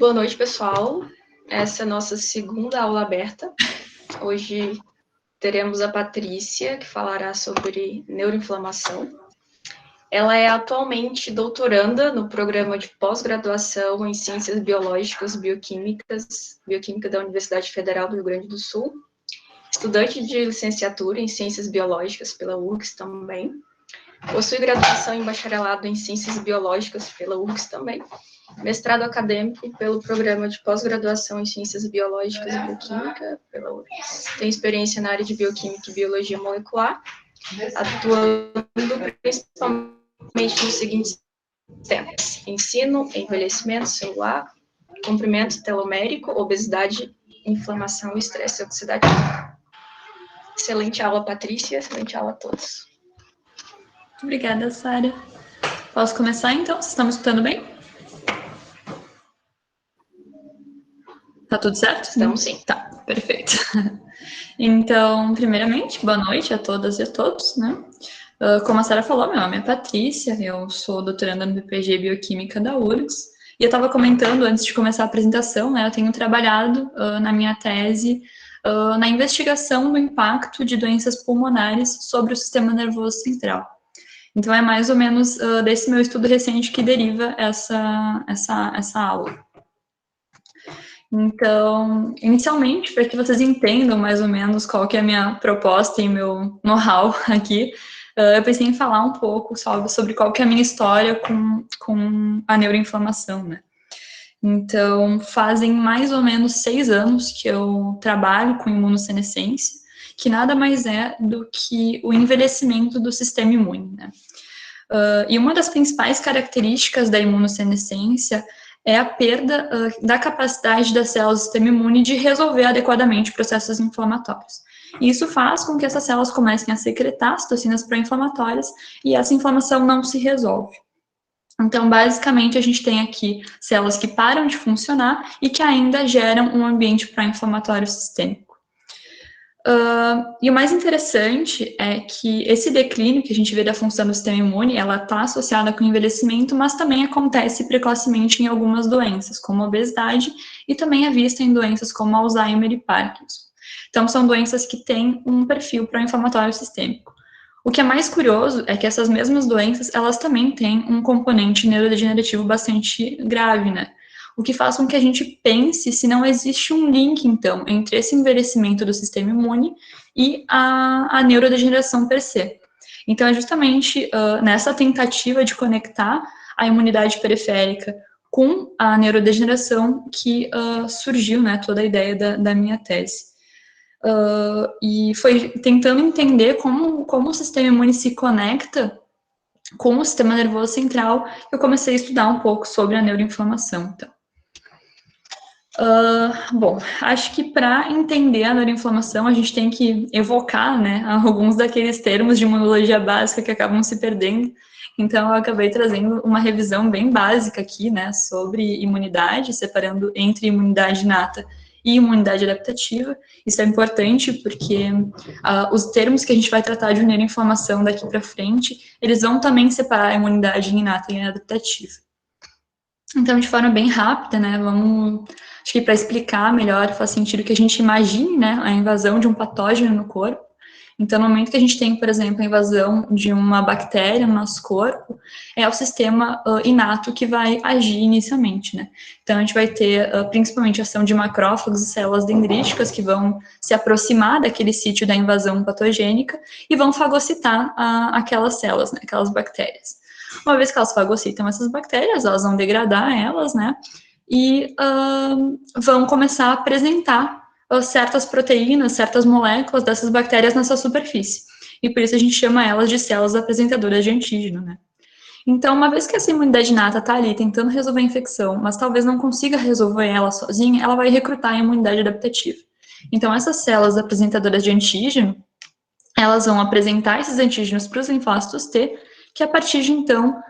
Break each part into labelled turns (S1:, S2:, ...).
S1: Boa noite, pessoal. Essa é a nossa segunda aula aberta. Hoje teremos a Patrícia, que falará sobre neuroinflamação. Ela é atualmente doutoranda no programa de pós-graduação em Ciências Biológicas Bioquímica da Universidade Federal do Rio Grande do Sul, estudante de licenciatura em Ciências Biológicas pela URGS também, possui graduação em bacharelado em Ciências Biológicas pela URGS também, mestrado acadêmico pelo Programa de Pós-Graduação em Ciências Biológicas e Bioquímica pela URGS. Tem experiência na área de Bioquímica e Biologia Molecular, atuando principalmente nos seguintes temas: ensino, envelhecimento celular, comprimento telomérico, obesidade, inflamação e estresse oxidativo. Excelente aula, Patrícia. Excelente aula a todos.
S2: Obrigada, Sara. Posso começar, então? Vocês estão me escutando bem? Tá tudo certo?
S1: Estamos sim.
S2: Tá, perfeito. Então, primeiramente, boa noite a todas e a todos, né? Como a Sara falou, meu nome é Patrícia, eu sou doutoranda no BPG Bioquímica da URGS, e eu estava comentando antes de começar a apresentação, né? Eu tenho trabalhado na minha tese na investigação do impacto de doenças pulmonares sobre o sistema nervoso central. Então, é mais ou menos desse meu estudo recente que deriva essa aula. Então, inicialmente, para que vocês entendam mais ou menos qual que é a minha proposta e meu know-how aqui, eu pensei em falar um pouco sobre qual que é a minha história com a neuroinflamação, né? Então, fazem mais ou menos 6 anos que eu trabalho com imunossenescência, que nada mais é do que o envelhecimento do sistema imune, né? E uma das principais características da imunossenescência é a perda da capacidade das células do sistema imune de resolver adequadamente processos inflamatórios. E isso faz com que essas células comecem a secretar citocinas pró-inflamatórias e essa inflamação não se resolve. Então, basicamente, a gente tem aqui células que param de funcionar e que ainda geram um ambiente pró-inflamatório sistêmico. E o mais interessante é que esse declínio que a gente vê da função do sistema imune, ela está associada com o envelhecimento, mas também acontece precocemente em algumas doenças, como a obesidade, e também é vista em doenças como Alzheimer e Parkinson. Então, são doenças que têm um perfil pró-inflamatório sistêmico. O que é mais curioso é que essas mesmas doenças, elas também têm um componente neurodegenerativo bastante grave, né? O que faz com que a gente pense se não existe um link, então, entre esse envelhecimento do sistema imune e a neurodegeneração per se. Então, é justamente nessa tentativa de conectar a imunidade periférica com a neurodegeneração que surgiu, né, toda a ideia da minha tese. E foi tentando entender como o sistema imune se conecta com o sistema nervoso central que eu comecei a estudar um pouco sobre a neuroinflamação, então. Bom, acho que para entender a neuroinflamação, a gente tem que evocar, né, alguns daqueles termos de imunologia básica que acabam se perdendo. Então, eu acabei trazendo uma revisão bem básica aqui, né, sobre imunidade, separando entre imunidade inata e imunidade adaptativa. Isso é importante porque os termos que a gente vai tratar de neuroinflamação daqui para frente, eles vão também separar a imunidade inata e adaptativa. Então, de forma bem rápida, né, acho que para explicar melhor, faz sentido que a gente imagine, né, a invasão de um patógeno no corpo. Então, no momento que a gente tem, por exemplo, a invasão de uma bactéria no nosso corpo, é o sistema inato que vai agir inicialmente, né? Então, a gente vai ter principalmente a ação de macrófagos e células dendríticas que vão se aproximar daquele sítio da invasão patogênica e vão fagocitar aquelas células, né, aquelas bactérias. Uma vez que elas fagocitam essas bactérias, elas vão degradar elas, né? E vão começar a apresentar certas proteínas, certas moléculas dessas bactérias nessa superfície. E por isso a gente chama elas de células apresentadoras de antígeno, né? Então, uma vez que essa imunidade inata está ali tentando resolver a infecção, mas talvez não consiga resolver ela sozinha, ela vai recrutar a imunidade adaptativa. Então, essas células apresentadoras de antígeno, elas vão apresentar esses antígenos para os linfócitos T, que a partir de então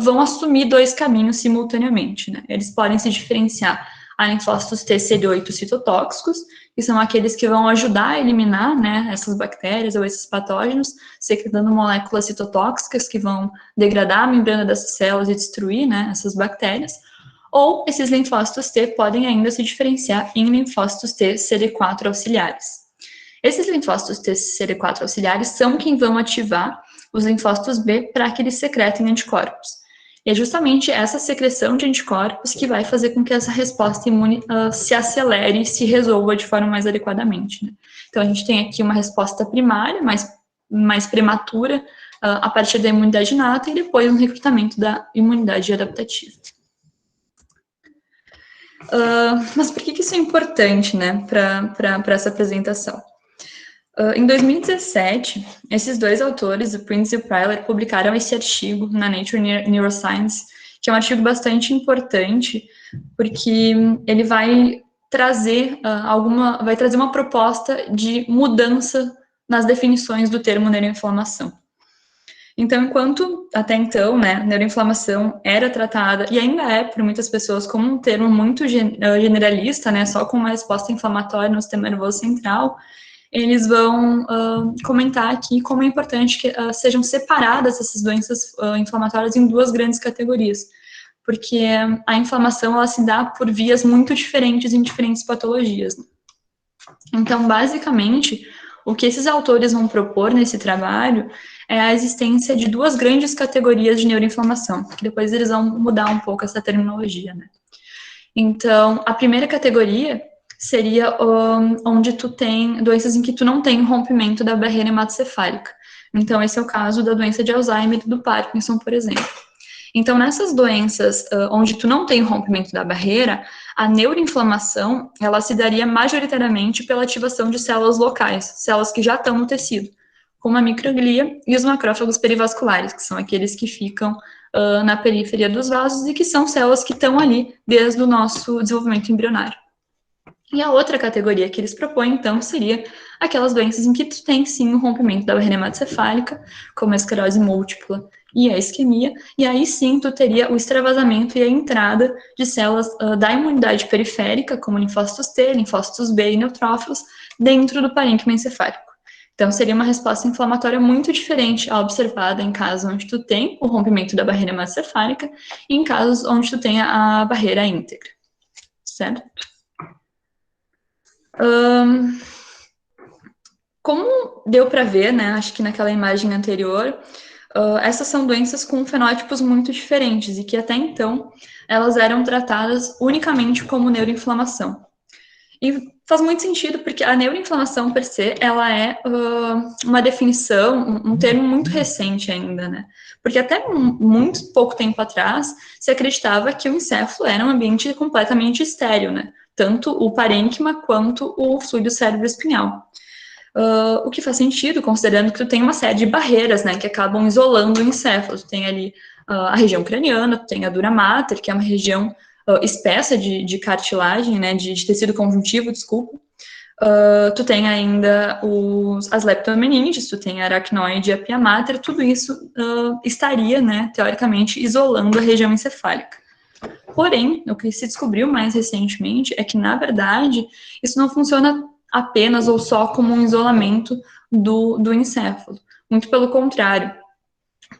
S2: vão assumir 2 caminhos simultaneamente, né? Eles podem se diferenciar a linfócitos T CD8 citotóxicos, que são aqueles que vão ajudar a eliminar, né, essas bactérias ou esses patógenos, secretando moléculas citotóxicas que vão degradar a membrana dessas células e destruir, né, essas bactérias. ou esses linfócitos T podem ainda se diferenciar em linfócitos T CD4 auxiliares. Esses linfócitos T CD4 auxiliares são quem vão ativar os linfócitos B para que eles secretem anticorpos. E é justamente essa secreção de anticorpos que vai fazer com que essa resposta imune se acelere e se resolva de forma mais adequadamente, né? Então, a gente tem aqui uma resposta primária, mais prematura, a partir da imunidade inata, e depois um recrutamento da imunidade adaptativa. Mas por que isso é importante, né, para essa apresentação? Em 2017, esses dois autores, o Prince e o Pryler, publicaram esse artigo na Nature Neuroscience, que é um artigo bastante importante, porque ele vai trazer uma proposta de mudança nas definições do termo neuroinflamação. Então, enquanto até então, né, neuroinflamação era tratada, e ainda é por muitas pessoas, como um termo muito generalista, né, só com uma resposta inflamatória no sistema nervoso central, eles vão comentar aqui como é importante que sejam separadas essas doenças inflamatórias em duas grandes categorias, porque a inflamação ela se dá por vias muito diferentes em diferentes patologias. Então, basicamente, o que esses autores vão propor nesse trabalho é a existência de duas grandes categorias de neuroinflamação, que depois eles vão mudar um pouco essa terminologia, né? Então, a primeira categoria seria onde tu tem doenças em que tu não tem rompimento da barreira hematocefálica. Então, esse é o caso da doença de Alzheimer e do Parkinson, por exemplo. Então, nessas doenças onde tu não tem rompimento da barreira, a neuroinflamação, ela se daria majoritariamente pela ativação de células locais, células que já estão no tecido, como a microglia e os macrófagos perivasculares, que são aqueles que ficam na periferia dos vasos e que são células que estão ali desde o nosso desenvolvimento embrionário. E a outra categoria que eles propõem, então, seria aquelas doenças em que tu tem, sim, o rompimento da barreira hematocefálica, como a esclerose múltipla e a isquemia, e aí sim tu teria o extravasamento e a entrada de células da imunidade periférica, como linfócitos T, linfócitos B e neutrófilos, dentro do parênquima encefálico. Então, seria uma resposta inflamatória muito diferente a observada em casos onde tu tem o rompimento da barreira hematocefálica e em casos onde tu tem a barreira íntegra, certo? Como deu para ver, né, acho que naquela imagem anterior, essas são doenças com fenótipos muito diferentes e que até então elas eram tratadas unicamente como neuroinflamação. E faz muito sentido porque a neuroinflamação per se, ela é uma definição, um termo muito recente ainda, né? Porque até muito pouco tempo atrás se acreditava que o encéfalo era um ambiente completamente estéril, né? Tanto o parênquima quanto o fluido cérebro-espinhal. O que faz sentido, considerando que tu tem uma série de barreiras, né, que acabam isolando o encéfalo. Tu tem ali a região craniana, tu tem a dura mater, que é uma região espessa de cartilagem, né, de tecido conjuntivo, desculpa. Tu tem ainda as leptomeninges, tu tem a aracnoide e a pia mater, tudo isso estaria, né, teoricamente, isolando a região encefálica. Porém, o que se descobriu mais recentemente é que, na verdade, isso não funciona apenas ou só como um isolamento do encéfalo. Muito pelo contrário.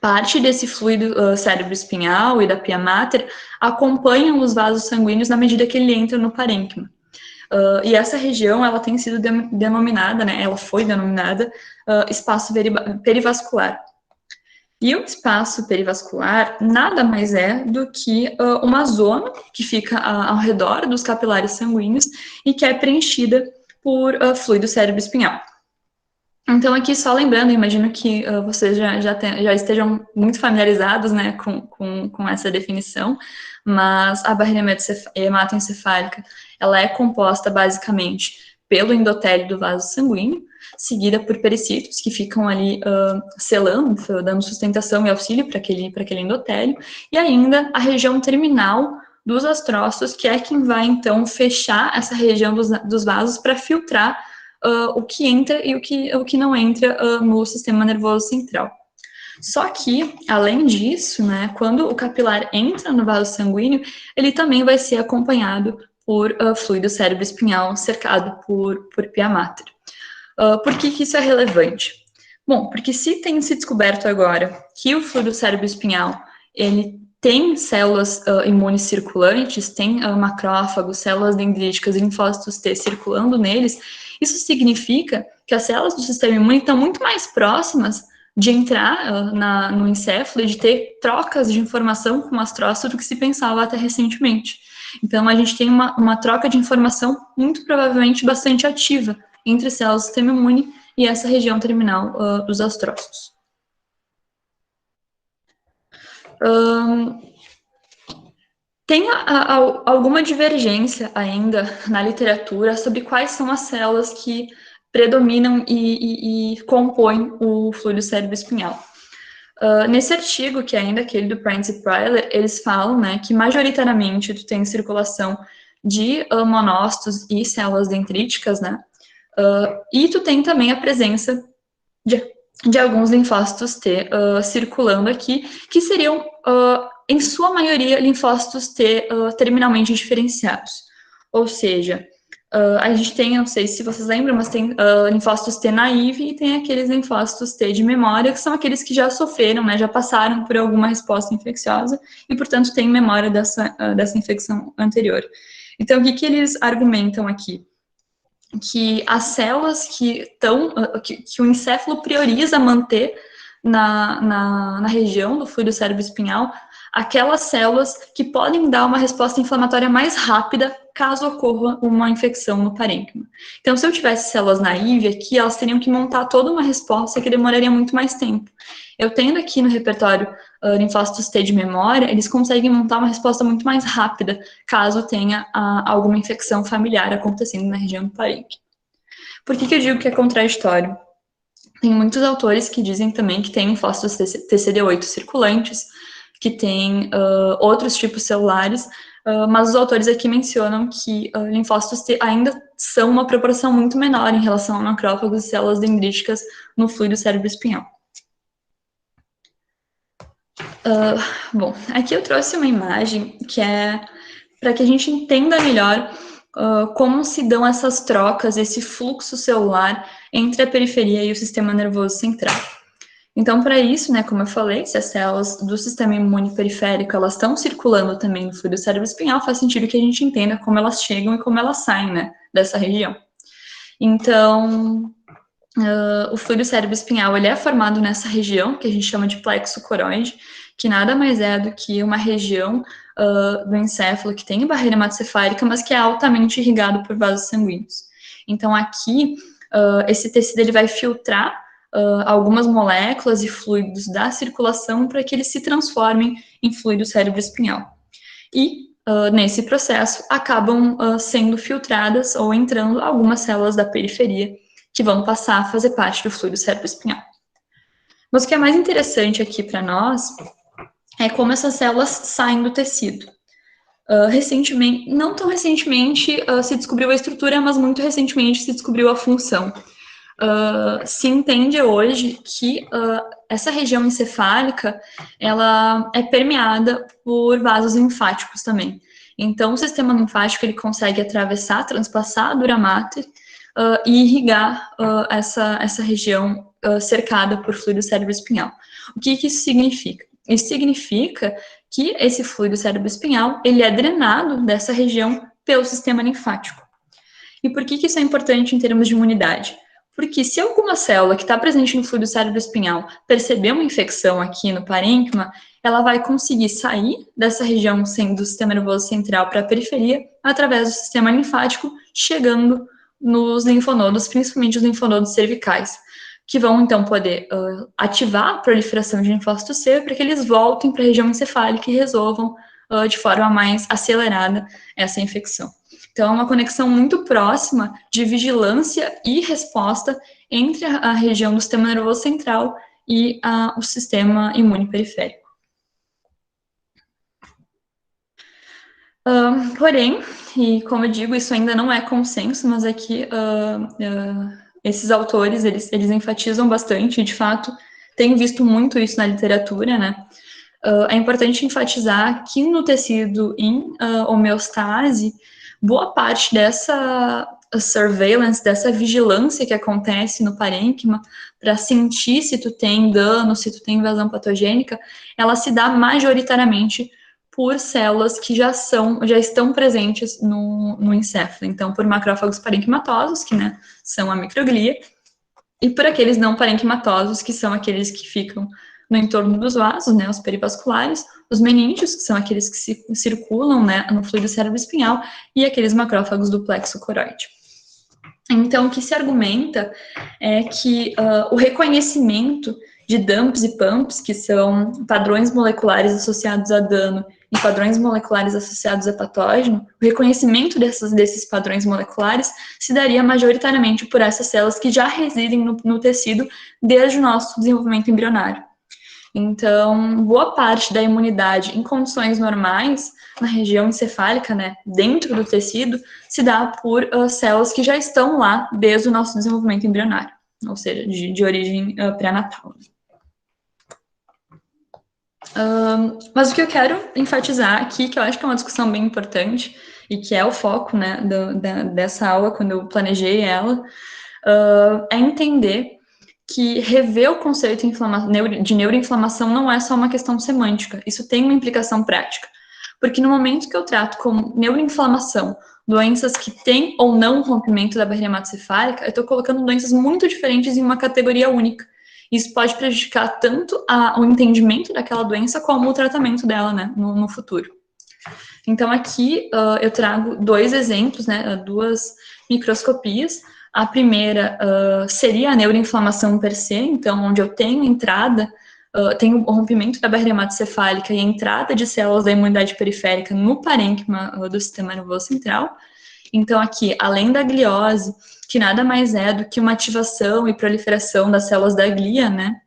S2: Parte desse fluido cérebro-espinhal e da pia mater acompanham os vasos sanguíneos na medida que ele entra no parênquima. E essa região, ela tem sido denominada, né, ela foi denominada espaço perivascular. E o espaço perivascular nada mais é do que uma zona que fica ao redor dos capilares sanguíneos e que é preenchida por fluido cérebro-espinhal. Então, aqui só lembrando, imagino que vocês já estejam muito familiarizados, né, com essa definição, mas a barreira hematoencefálica, ela é composta basicamente pelo endotélio do vaso sanguíneo, seguida por pericílios, que ficam ali selando, dando sustentação e auxílio para aquele endotélio, e ainda a região terminal dos astrócitos, que é quem vai, então, fechar essa região dos vasos para filtrar o que entra e o que não entra no sistema nervoso central. Só que, além disso, né, quando o capilar entra no vaso sanguíneo, ele também vai ser acompanhado por fluido cérebro-espinhal cercado por pia mater. Por que isso é relevante? Bom, porque se tem se descoberto agora que o fluido cérebro-espinhal, ele tem células imunes circulantes, tem macrófagos, células dendríticas e linfócitos T circulando neles, isso significa que as células do sistema imune estão muito mais próximas de entrar no encéfalo e de ter trocas de informação com o astrócito do que se pensava até recentemente. Então, a gente tem uma troca de informação muito provavelmente bastante ativa entre células do sistema imune e essa região terminal dos astrócitos. Tem alguma divergência ainda na literatura sobre quais são as células que predominam e compõem o fluido cérebro-espinhal. Nesse artigo, que é ainda aquele do Prince e Pryler, eles falam, né, que majoritariamente tu tem circulação de monócitos e células dendríticas, né, e tu tem também a presença de alguns linfócitos T circulando aqui, que seriam, em sua maioria, linfócitos T terminalmente diferenciados. Ou seja, a gente tem, não sei se vocês lembram, mas tem linfócitos T naive e tem aqueles linfócitos T de memória, que são aqueles que já sofreram, né, já passaram por alguma resposta infecciosa e, portanto, têm memória dessa infecção anterior. Então, o que eles argumentam aqui? Que as células que o encéfalo prioriza manter na região do fluido cérebro-espinhal, aquelas células que podem dar uma resposta inflamatória mais rápida caso ocorra uma infecção no parênquima. Então, se eu tivesse células naive aqui, elas teriam que montar toda uma resposta que demoraria muito mais tempo. Eu tendo aqui no repertório linfócitos T de memória, eles conseguem montar uma resposta muito mais rápida, caso tenha alguma infecção familiar acontecendo na região do parênquima. Por que eu digo que é contraditório? Tem muitos autores que dizem também que tem linfócitos TCD8 circulantes, que tem outros tipos celulares, mas os autores aqui mencionam que linfócitos T ainda são uma proporção muito menor em relação a macrófagos e células dendríticas no fluido cérebro-espinhal. Bom, aqui eu trouxe uma imagem que é para que a gente entenda melhor como se dão essas trocas, esse fluxo celular entre a periferia e o sistema nervoso central. Então, para isso, né, como eu falei, se as células do sistema imune periférico elas estão circulando também no fluido cérebro-espinhal, faz sentido que a gente entenda como elas chegam e como elas saem, né, dessa região. Então, o fluido cérebro-espinhal ele é formado nessa região, que a gente chama de plexo coroide, que nada mais é do que uma região do encéfalo que tem barreira hematocefálica, mas que é altamente irrigado por vasos sanguíneos. Então, aqui, esse tecido ele vai filtrar algumas moléculas e fluidos da circulação para que eles se transformem em fluido cérebro-espinhal. E, nesse processo, acabam sendo filtradas ou entrando algumas células da periferia que vão passar a fazer parte do fluido cérebro-espinhal. Mas o que é mais interessante aqui para nós é como essas células saem do tecido. Recentemente, não tão recentemente, se descobriu a estrutura, mas muito recentemente se descobriu a função. Se entende hoje que essa região encefálica, ela é permeada por vasos linfáticos também. Então, o sistema linfático, ele consegue atravessar, transpassar a dura mater e irrigar essa região cercada por fluido cérebro-espinhal. O que isso significa? Isso significa que esse fluido cérebro-espinhal, ele é drenado dessa região pelo sistema linfático. E por que isso é importante em termos de imunidade? Porque se alguma célula que está presente no fluido cérebro-espinhal perceber uma infecção aqui no parênquima, ela vai conseguir sair dessa região do sistema nervoso central para a periferia através do sistema linfático, chegando nos linfonodos, principalmente os linfonodos cervicais, que vão, então, poder ativar a proliferação de linfócitos C para que eles voltem para a região encefálica e resolvam de forma mais acelerada essa infecção. Então, é uma conexão muito próxima de vigilância e resposta entre a região do sistema nervoso central e o sistema imune periférico. Porém, e como eu digo, isso ainda não é consenso, mas aqui esses autores, eles enfatizam bastante, e de fato, tenho visto muito isso na literatura, né? É importante enfatizar que no tecido em homeostase, boa parte dessa surveillance, dessa vigilância que acontece no parênquima, para sentir se tu tem dano, se tu tem invasão patogênica, ela se dá majoritariamente por células que já estão presentes no encéfalo. Então, por macrófagos parenquimatosos, que, né, são a microglia, e por aqueles não parenquimatosos, que são aqueles que ficam no entorno dos vasos, né, os perivasculares, os meníngeos, que são aqueles que circulam, né, no fluido cérebro-espinhal, e aqueles macrófagos do plexo coroide. Então, o que se argumenta é que o reconhecimento de dumps e pumps, que são padrões moleculares associados a dano e padrões moleculares associados a patógeno, o reconhecimento desses padrões moleculares se daria majoritariamente por essas células que já residem no tecido desde o nosso desenvolvimento embrionário. Então, boa parte da imunidade em condições normais, na região encefálica, né, dentro do tecido, se dá por células que já estão lá desde o nosso desenvolvimento embrionário, ou seja, de origem pré-natal. Mas o que eu quero enfatizar aqui, que eu acho que é uma discussão bem importante, e que é o foco, né, dessa aula, quando eu planejei ela, é entender que rever o conceito de neuroinflamação não é só uma questão semântica, isso tem uma implicação prática. Porque no momento que eu trato como neuroinflamação doenças que têm ou não rompimento da barreira hematocefálica, eu estou colocando doenças muito diferentes em uma categoria única. Isso pode prejudicar tanto o entendimento daquela doença como o tratamento dela, né, no futuro. Então, aqui eu trago dois exemplos, né, duas microscopias. A primeira seria a neuroinflamação per se, então, onde eu tenho entrada, tenho o rompimento da barreira hematocefálica e a entrada de células da imunidade periférica no parênquima do sistema nervoso central. Então, aqui, além da gliose, que nada mais é do que uma ativação e proliferação das células da glia, né,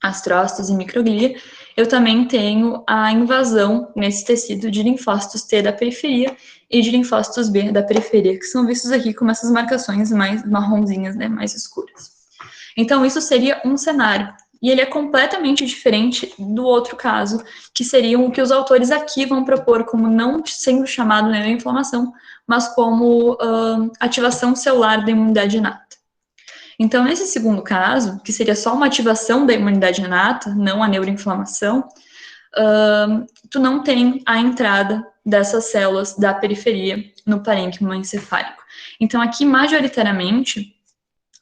S2: astrócitos e microglia, eu também tenho a invasão nesse tecido de linfócitos T da periferia e de linfócitos B da periferia, que são vistos aqui como essas marcações mais marronzinhas, né, mais escuras. Então, isso seria um cenário. E ele é completamente diferente do outro caso, que seriam o que os autores aqui vão propor como não sendo chamado neuroinflamação, mas como ativação celular da imunidade inata. Então, nesse segundo caso, que seria só uma ativação da imunidade inata, não a neuroinflamação, tu não tem a entrada dessas células da periferia no parênquima encefálico. Então, aqui, majoritariamente,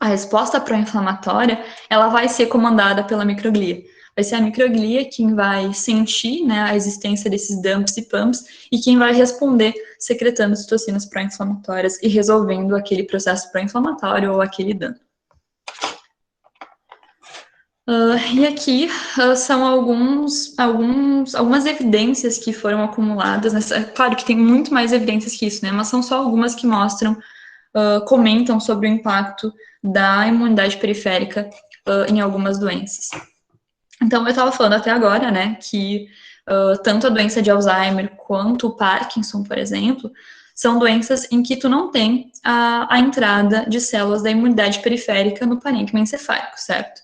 S2: a resposta pró-inflamatória, ela vai ser comandada pela microglia. Vai ser a microglia quem vai sentir, né, a existência desses dumps e pumps e quem vai responder secretando citocinas pró-inflamatórias e resolvendo aquele processo pró-inflamatório ou aquele dano. E aqui são algumas evidências que foram acumuladas. Claro que tem muito mais evidências que isso, né? Mas são só algumas que mostram, comentam sobre o impacto da imunidade periférica em algumas doenças. Então, eu estava falando até agora, né, que tanto a doença de Alzheimer quanto o Parkinson, por exemplo, são doenças em que tu não tem a entrada de células da imunidade periférica no parênquima encefálico, certo?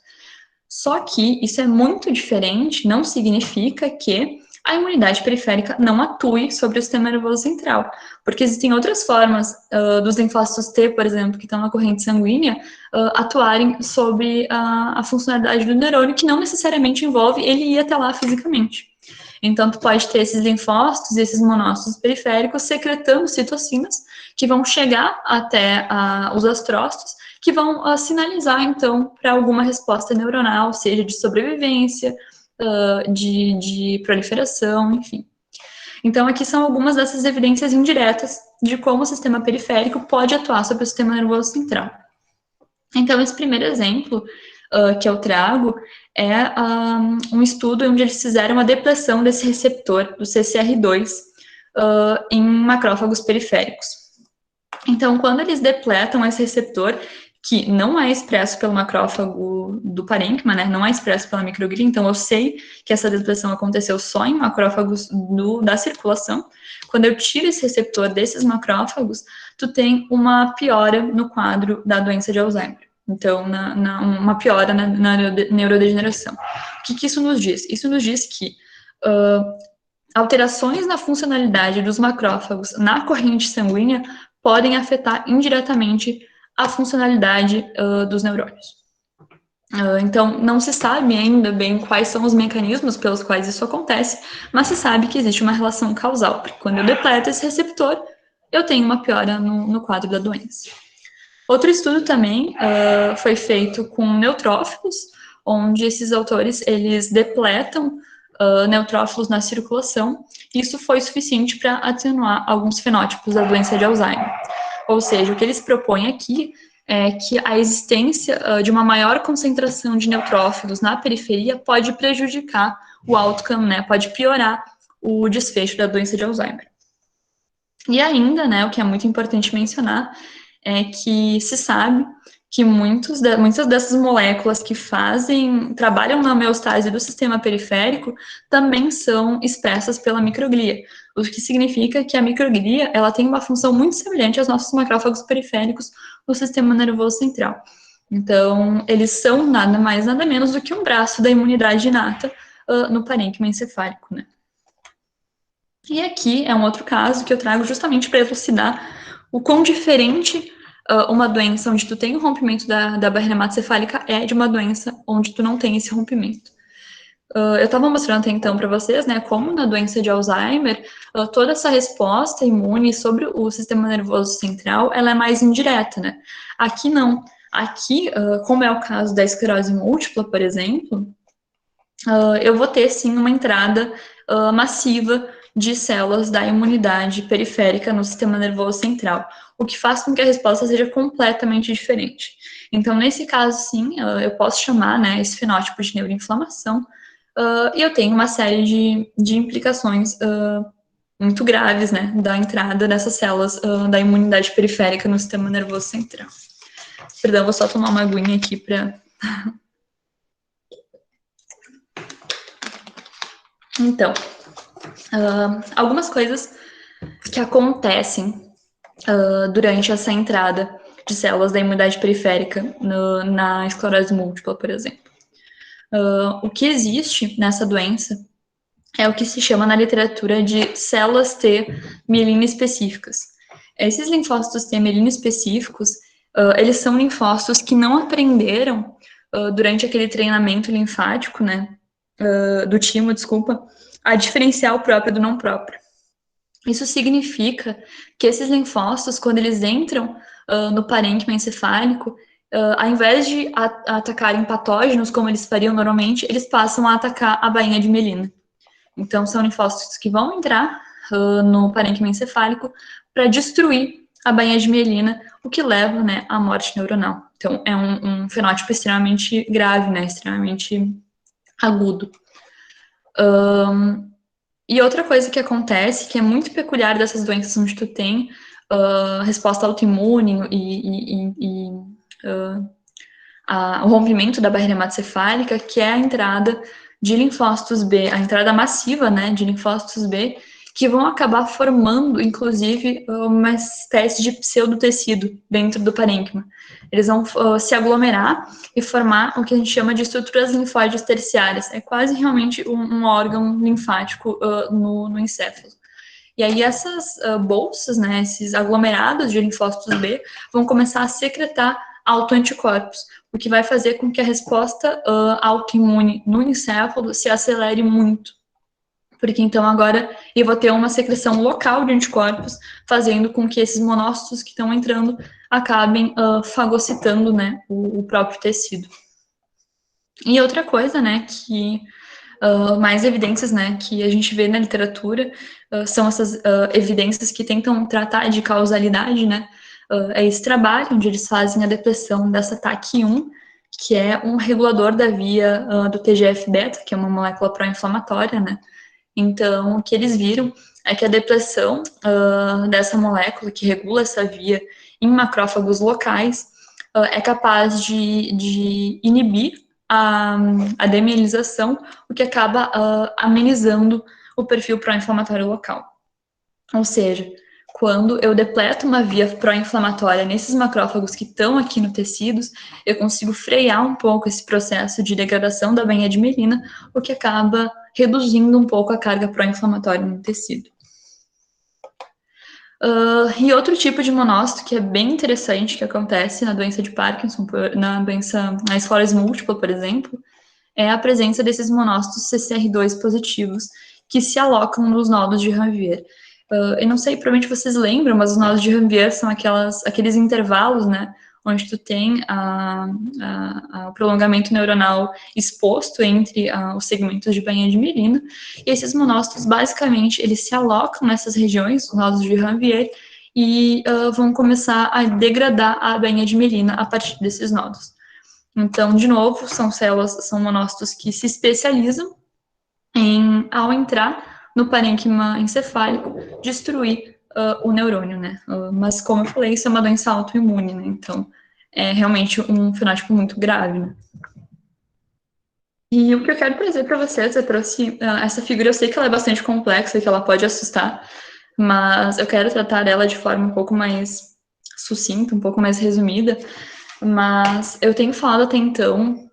S2: Só que isso é muito diferente, não significa que a imunidade periférica não atue sobre o sistema nervoso central, porque existem outras formas dos linfócitos T, por exemplo, que estão na corrente sanguínea, atuarem sobre a funcionalidade do neurônio, que não necessariamente envolve ele ir até lá fisicamente. Então, tu pode ter esses linfócitos e esses monócitos periféricos secretando citocinas que vão chegar até os astrócitos, que vão sinalizar, então, para alguma resposta neuronal, seja de sobrevivência, de proliferação, enfim. Então, aqui são algumas dessas evidências indiretas de como o sistema periférico pode atuar sobre o sistema nervoso central. Então, esse primeiro exemplo que eu trago é um estudo onde eles fizeram a depressão desse receptor, do CCR2, em macrófagos periféricos. Então, quando eles depletam esse receptor, que não é expresso pelo macrófago do parênquima, né, não é expresso pela microglia, então eu sei que essa depressão aconteceu só em macrófagos da circulação. Quando eu tiro esse receptor desses macrófagos, tu tem uma piora no quadro da doença de Alzheimer. Então, uma piora na neurodegeneração. O que isso nos diz? Isso nos diz que alterações na funcionalidade dos macrófagos na corrente sanguínea podem afetar indiretamente a funcionalidade dos neurônios. Então, não se sabe ainda bem quais são os mecanismos pelos quais isso acontece, mas se sabe que existe uma relação causal, porque quando eu depleto esse receptor, eu tenho uma piora no quadro da doença. Outro estudo também foi feito com neutrófilos, onde esses autores, eles depletam neutrófilos na circulação, e isso foi suficiente para atenuar alguns fenótipos da doença de Alzheimer. Ou seja, o que eles propõem aqui é que a existência de uma maior concentração de neutrófilos na periferia pode prejudicar o outcome, né, pode piorar o desfecho da doença de Alzheimer. E ainda, né, o que é muito importante mencionar é que se sabe que muitas dessas moléculas que trabalham na homeostase do sistema periférico também são expressas pela microglia, o que significa que a microglia, ela tem uma função muito semelhante aos nossos macrófagos periféricos no sistema nervoso central. Então, eles são nada mais, nada menos do que um braço da imunidade inata no parênquima encefálico, né? E aqui é um outro caso que eu trago justamente para elucidar o quão diferente uma doença onde tu tem o rompimento da barreira hematocefálica é de uma doença onde tu não tem esse rompimento. Eu estava mostrando até então para vocês, né, como na doença de Alzheimer, toda essa resposta imune sobre o sistema nervoso central, ela é mais indireta, né? Aqui não. Aqui, como é o caso da esclerose múltipla, por exemplo, eu vou ter sim uma entrada massiva de células da imunidade periférica no sistema nervoso central, o que faz com que a resposta seja completamente diferente. Então, nesse caso, sim, eu posso chamar, né, esse fenótipo de neuroinflamação, e eu tenho uma série de implicações muito graves, né, da entrada dessas células da imunidade periférica no sistema nervoso central. Perdão, vou só tomar uma aguinha aqui para... Então, algumas coisas que acontecem durante essa entrada de células da imunidade periférica na esclerose múltipla, por exemplo. O que existe nessa doença é o que se chama na literatura de células T mielina específicas. Esses linfócitos T mielina específicos, eles são linfócitos que não aprenderam durante aquele treinamento linfático, né, do timo, desculpa, a diferenciar o próprio do não próprio. Isso significa que esses linfócitos, quando eles entram no parênquima encefálico, ao invés de atacarem patógenos, como eles fariam normalmente, eles passam a atacar a bainha de mielina. Então, são linfócitos que vão entrar no parênquima encefálico para destruir a bainha de mielina, o que leva, né, à morte neuronal. Então, é um fenótipo extremamente grave, né, extremamente agudo. E outra coisa que acontece, que é muito peculiar dessas doenças onde tu tem resposta autoimune e o rompimento da barreira hematocefálica, que é a entrada de linfócitos B, a entrada massiva, né, de linfócitos B, que vão acabar formando, inclusive, uma espécie de pseudotecido dentro do parênquima. Eles vão se aglomerar e formar o que a gente chama de estruturas linfóides terciárias. É quase realmente um órgão linfático no encéfalo. E aí essas bolsas, né, esses aglomerados de linfócitos B, vão começar a secretar autoanticorpos, o que vai fazer com que a resposta autoimune no encéfalo se acelere muito. Porque então agora eu vou ter uma secreção local de anticorpos, fazendo com que esses monócitos que estão entrando acabem fagocitando, né, o próprio tecido. E outra coisa, né, que mais evidências, né, que a gente vê na literatura são essas evidências que tentam tratar de causalidade, né, é esse trabalho onde eles fazem a depressão dessa TAC1, que é um regulador da via do TGF-beta, que é uma molécula pró-inflamatória, né. Então, o que eles viram é que a depressão dessa molécula que regula essa via em macrófagos locais é capaz de inibir a demielinização, o que acaba amenizando o perfil pró-inflamatório local. Ou seja, quando eu depleto uma via pró-inflamatória nesses macrófagos que estão aqui no tecidos, eu consigo frear um pouco esse processo de degradação da bainha de mielina, o que acaba reduzindo um pouco a carga pró-inflamatória no tecido. E outro tipo de monócito que é bem interessante, que acontece na doença de Parkinson, na esclerose múltipla, por exemplo, é a presença desses monócitos CCR2 positivos que se alocam nos nodos de Ranvier. Eu não sei, provavelmente vocês lembram, mas os nodos de Ranvier são aqueles intervalos, né, onde tu tem o prolongamento neuronal exposto entre os segmentos de bainha de mielina, e esses monócitos, basicamente, eles se alocam nessas regiões, os nodos de Ranvier, e vão começar a degradar a bainha de mielina a partir desses nodos. Então, de novo, são monócitos que se especializam ao entrar no parênquima encefálico, destruir o neurônio, né? Mas, como eu falei, isso é uma doença autoimune, né? Então, é realmente um fenótipo muito grave, né? E o que eu quero trazer para vocês, eu trouxe essa figura, eu sei que ela é bastante complexa, que ela pode assustar, mas eu quero tratar ela de forma um pouco mais sucinta, um pouco mais resumida, mas eu tenho falado até então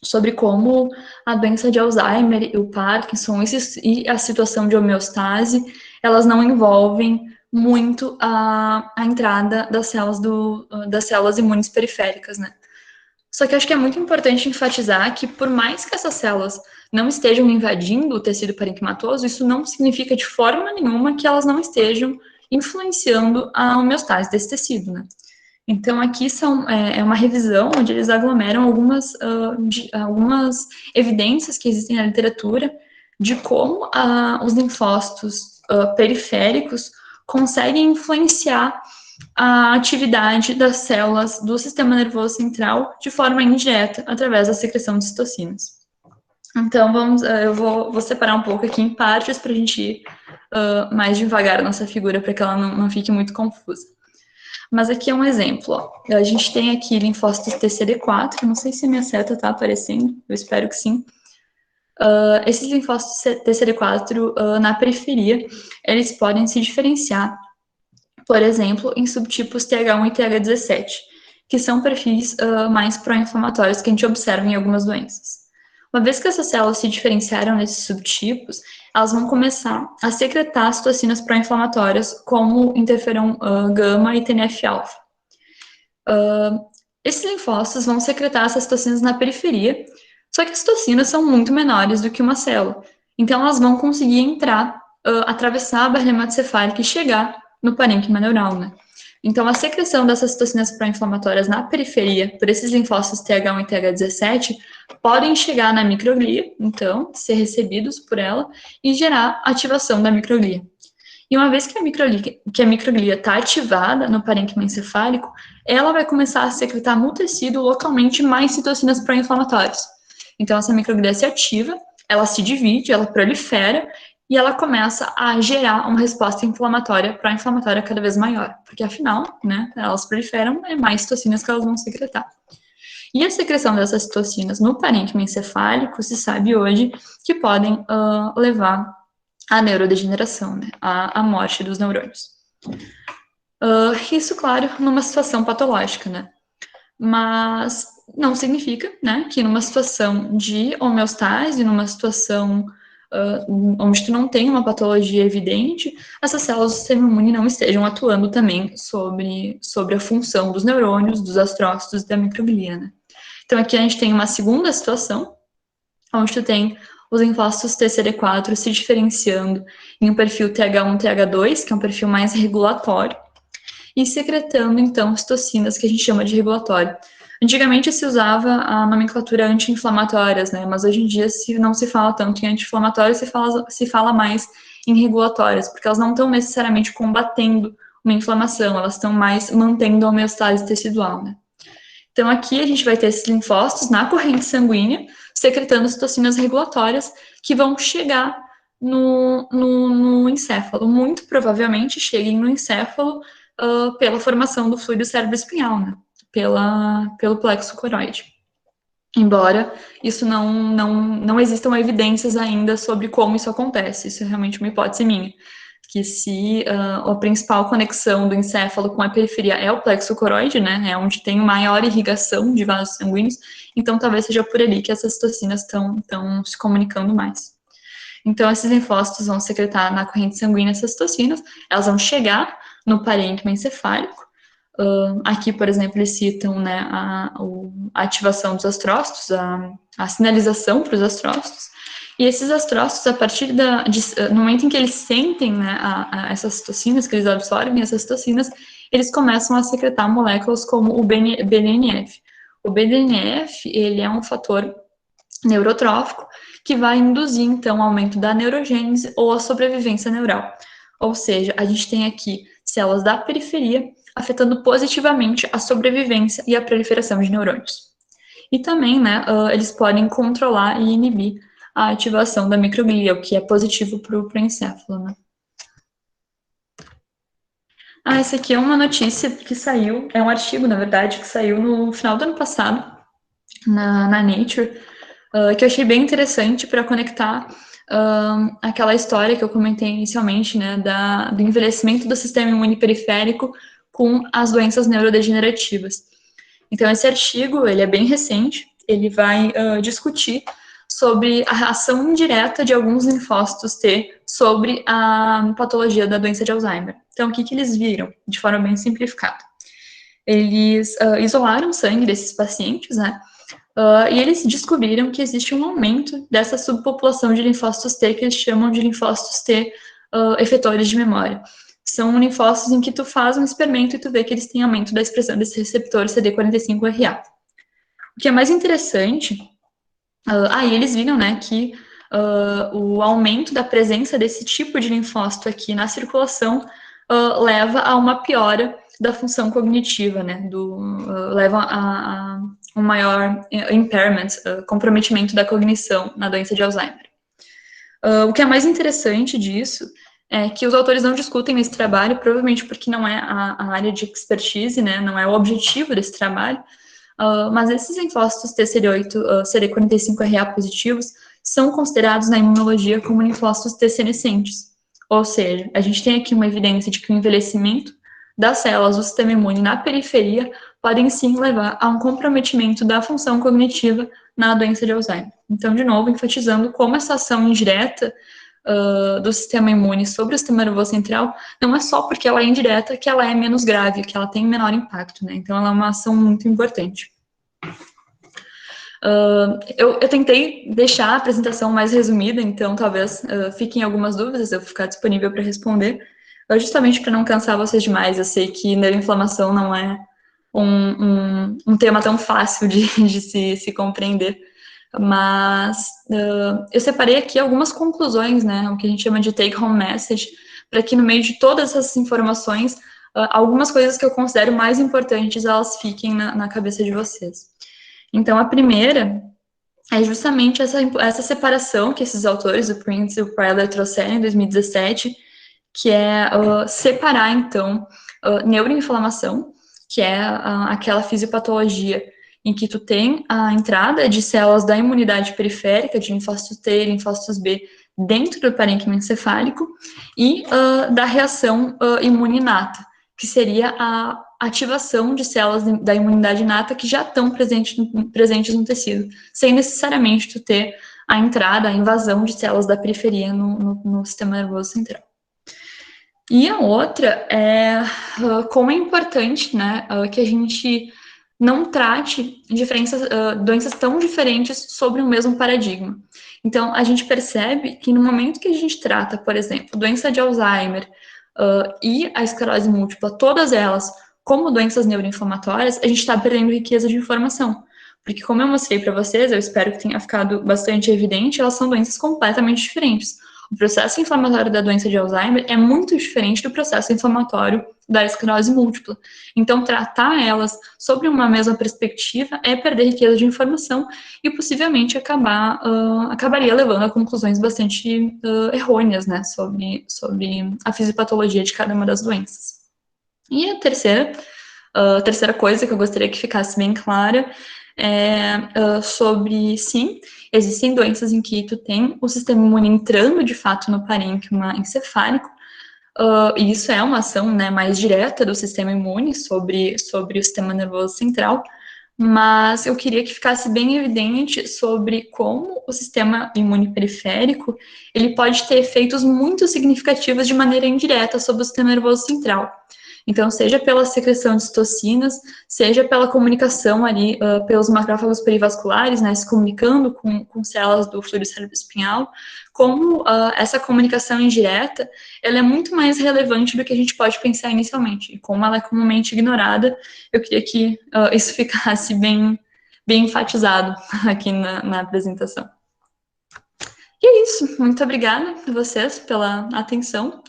S2: sobre como a doença de Alzheimer, o Parkinson e a situação de homeostase, elas não envolvem muito a entrada das células imunes periféricas, né? Só que eu acho que é muito importante enfatizar que, por mais que essas células não estejam invadindo o tecido parenquimatoso, isso não significa de forma nenhuma que elas não estejam influenciando a homeostase desse tecido, né? Então, aqui é uma revisão onde eles aglomeram algumas evidências que existem na literatura de como os linfócitos periféricos conseguem influenciar a atividade das células do sistema nervoso central de forma indireta, através da secreção de citocinas. Então, eu vou separar um pouco aqui em partes para a gente ir mais devagar a nossa figura, para que ela não fique muito confusa. Mas aqui é um exemplo, ó. A gente tem aqui linfócitos TCD4, não sei se a minha seta está aparecendo, eu espero que sim. Esses linfócitos TCD4 na periferia, eles podem se diferenciar, por exemplo, em subtipos TH1 e TH17, que são perfis mais pró-inflamatórios que a gente observa em algumas doenças. Uma vez que essas células se diferenciaram nesses subtipos, elas vão começar a secretar citocinas pró-inflamatórias, como interferon gama e TNF-alfa. Esses linfócitos vão secretar essas citocinas na periferia, só que as citocinas são muito menores do que uma célula. Então, elas vão conseguir entrar, atravessar a barreira hematocefálica e chegar no parênquima neural, né? Então, a secreção dessas citocinas pró-inflamatórias na periferia, por esses linfócitos TH1 e TH17, podem chegar na microglia, então, ser recebidos por ela e gerar ativação da microglia. E uma vez que a microglia está ativada no parênquima encefálico, ela vai começar a secretar no tecido localmente mais citocinas pró-inflamatórias. Então, essa microglia se ativa, ela se divide, ela prolifera, e ela começa a gerar uma resposta inflamatória, pró-inflamatória cada vez maior, porque afinal, né, elas proliferam, é mais citocinas que elas vão secretar. E a secreção dessas citocinas no parênquima encefálico, se sabe hoje que podem levar à neurodegeneração, né, à morte dos neurônios. Isso, claro, numa situação patológica, né, mas não significa, né, que numa situação de homeostase, numa situação onde tu não tem uma patologia evidente, essas células do sistema imune não estejam atuando também sobre a função dos neurônios, dos astrócitos e da microglia, né. Então, aqui a gente tem uma segunda situação, onde tu tem os linfócitos TCD4 se diferenciando em um perfil TH1, TH2, que é um perfil mais regulatório, e secretando, então, citocinas que a gente chama de regulatório. Antigamente se usava a nomenclatura anti-inflamatórias, né, mas hoje em dia não se fala tanto em anti-inflamatórias, se fala mais em regulatórias, porque elas não estão necessariamente combatendo uma inflamação, elas estão mais mantendo a homeostase tecidual, né. Então, aqui a gente vai ter esses linfócitos na corrente sanguínea, secretando citocinas regulatórias que vão chegar no encéfalo. Muito provavelmente cheguem no encéfalo pela formação do fluido cérebro-espinhal, né? Pelo plexo coroide. Embora isso não existam evidências ainda sobre como isso acontece, isso é realmente uma hipótese minha. Que se a principal conexão do encéfalo com a periferia é o plexo coroide, né, é onde tem maior irrigação de vasos sanguíneos, então talvez seja por ali que essas citocinas estão se comunicando mais. Então, esses linfócitos vão secretar na corrente sanguínea essas citocinas, elas vão chegar no parênquima encefálico. Aqui, por exemplo, eles citam, né, a ativação dos astrócitos, a sinalização para os astrócitos. E esses astrócitos, a partir no momento em que eles sentem, né, essas citocinas, que eles absorvem essas citocinas, eles começam a secretar moléculas como o BDNF. O BDNF, ele é um fator neurotrófico que vai induzir, então, o aumento da neurogênese ou a sobrevivência neural. Ou seja, a gente tem aqui células da periferia afetando positivamente a sobrevivência e a proliferação de neurônios. E também, né, eles podem controlar e inibir a ativação da microglia, o que é positivo para o encéfalo, né? Essa aqui é uma notícia que saiu, é um artigo, na verdade, que saiu no final do ano passado, na Nature, que eu achei bem interessante para conectar aquela história que eu comentei inicialmente, né, do envelhecimento do sistema imune periférico com as doenças neurodegenerativas. Então, esse artigo, ele é bem recente, ele vai discutir sobre a ação indireta de alguns linfócitos T sobre a patologia da doença de Alzheimer. Então, o que eles viram, de forma bem simplificada? Eles isolaram o sangue desses pacientes, né, e eles descobriram que existe um aumento dessa subpopulação de linfócitos T, que eles chamam de linfócitos T efetores de memória. São linfócitos em que tu faz um experimento e tu vê que eles têm aumento da expressão desse receptor CD45RA. O que é mais interessante, aí eles viram, né, que o aumento da presença desse tipo de linfócito aqui na circulação leva a uma piora da função cognitiva, né, leva a um maior impairment, comprometimento da cognição na doença de Alzheimer. O que é mais interessante disso é que os autores não discutem nesse trabalho, provavelmente porque não é a área de expertise, né, não é o objetivo desse trabalho, mas esses linfócitos TCD8, CD45RA positivos são considerados na imunologia como linfócitos T senescentes. Ou seja, a gente tem aqui uma evidência de que o envelhecimento das células do sistema imune na periferia podem sim levar a um comprometimento da função cognitiva na doença de Alzheimer. Então, de novo, enfatizando como essa ação indireta do sistema imune sobre o sistema nervoso central não é só porque ela é indireta que ela é menos grave, que ela tem menor impacto, né? Então, ela é uma ação muito importante. Eu tentei deixar a apresentação mais resumida, então talvez fiquem algumas dúvidas, eu vou ficar disponível para responder, justamente para não cansar vocês demais. Eu sei que neuroinflamação não é um tema tão fácil de se compreender, mas eu separei aqui algumas conclusões, né, o que a gente chama de take-home message, para que no meio de todas essas informações, algumas coisas que eu considero mais importantes, elas fiquem na cabeça de vocês. Então, a primeira é justamente essa separação que esses autores, o Prince e o Pryler, trouxeram em 2017, que é separar, então, neuroinflamação, que é aquela fisiopatologia em que tu tem a entrada de células da imunidade periférica, de linfócitos T e linfócitos B, dentro do parênquima encefálico, e da reação imune inata, que seria a ativação de células da imunidade inata que já estão presentes no tecido, sem necessariamente tu ter a entrada, a invasão de células da periferia no sistema nervoso central. E a outra é como é importante, né, que a gente não trate doenças tão diferentes sobre o mesmo paradigma. Então, a gente percebe que no momento que a gente trata, por exemplo, doença de Alzheimer e a esclerose múltipla, todas elas como doenças neuroinflamatórias, a gente está perdendo riqueza de informação. Porque, como eu mostrei para vocês, eu espero que tenha ficado bastante evidente, elas são doenças completamente diferentes. O processo inflamatório da doença de Alzheimer é muito diferente do processo inflamatório da esclerose múltipla. Então, tratar elas sobre uma mesma perspectiva é perder riqueza de informação e possivelmente acabaria levando a conclusões bastante errôneas, né, sobre a fisiopatologia de cada uma das doenças. E a terceira coisa que eu gostaria que ficasse bem clara é sobre, sim, existem doenças em que tu tem o sistema imune entrando, de fato, no parênquima encefálico, e isso é uma ação, né, mais direta do sistema imune sobre o sistema nervoso central, mas eu queria que ficasse bem evidente sobre como o sistema imune periférico, ele pode ter efeitos muito significativos de maneira indireta sobre o sistema nervoso central. Então, seja pela secreção de citocinas, seja pela comunicação ali pelos macrófagos perivasculares, né, se comunicando com células do fluido cerebroespinhal, como essa comunicação indireta, ela é muito mais relevante do que a gente pode pensar inicialmente. E como ela é comumente ignorada, eu queria que isso ficasse bem enfatizado aqui na apresentação. E é isso. Muito obrigada a vocês pela atenção.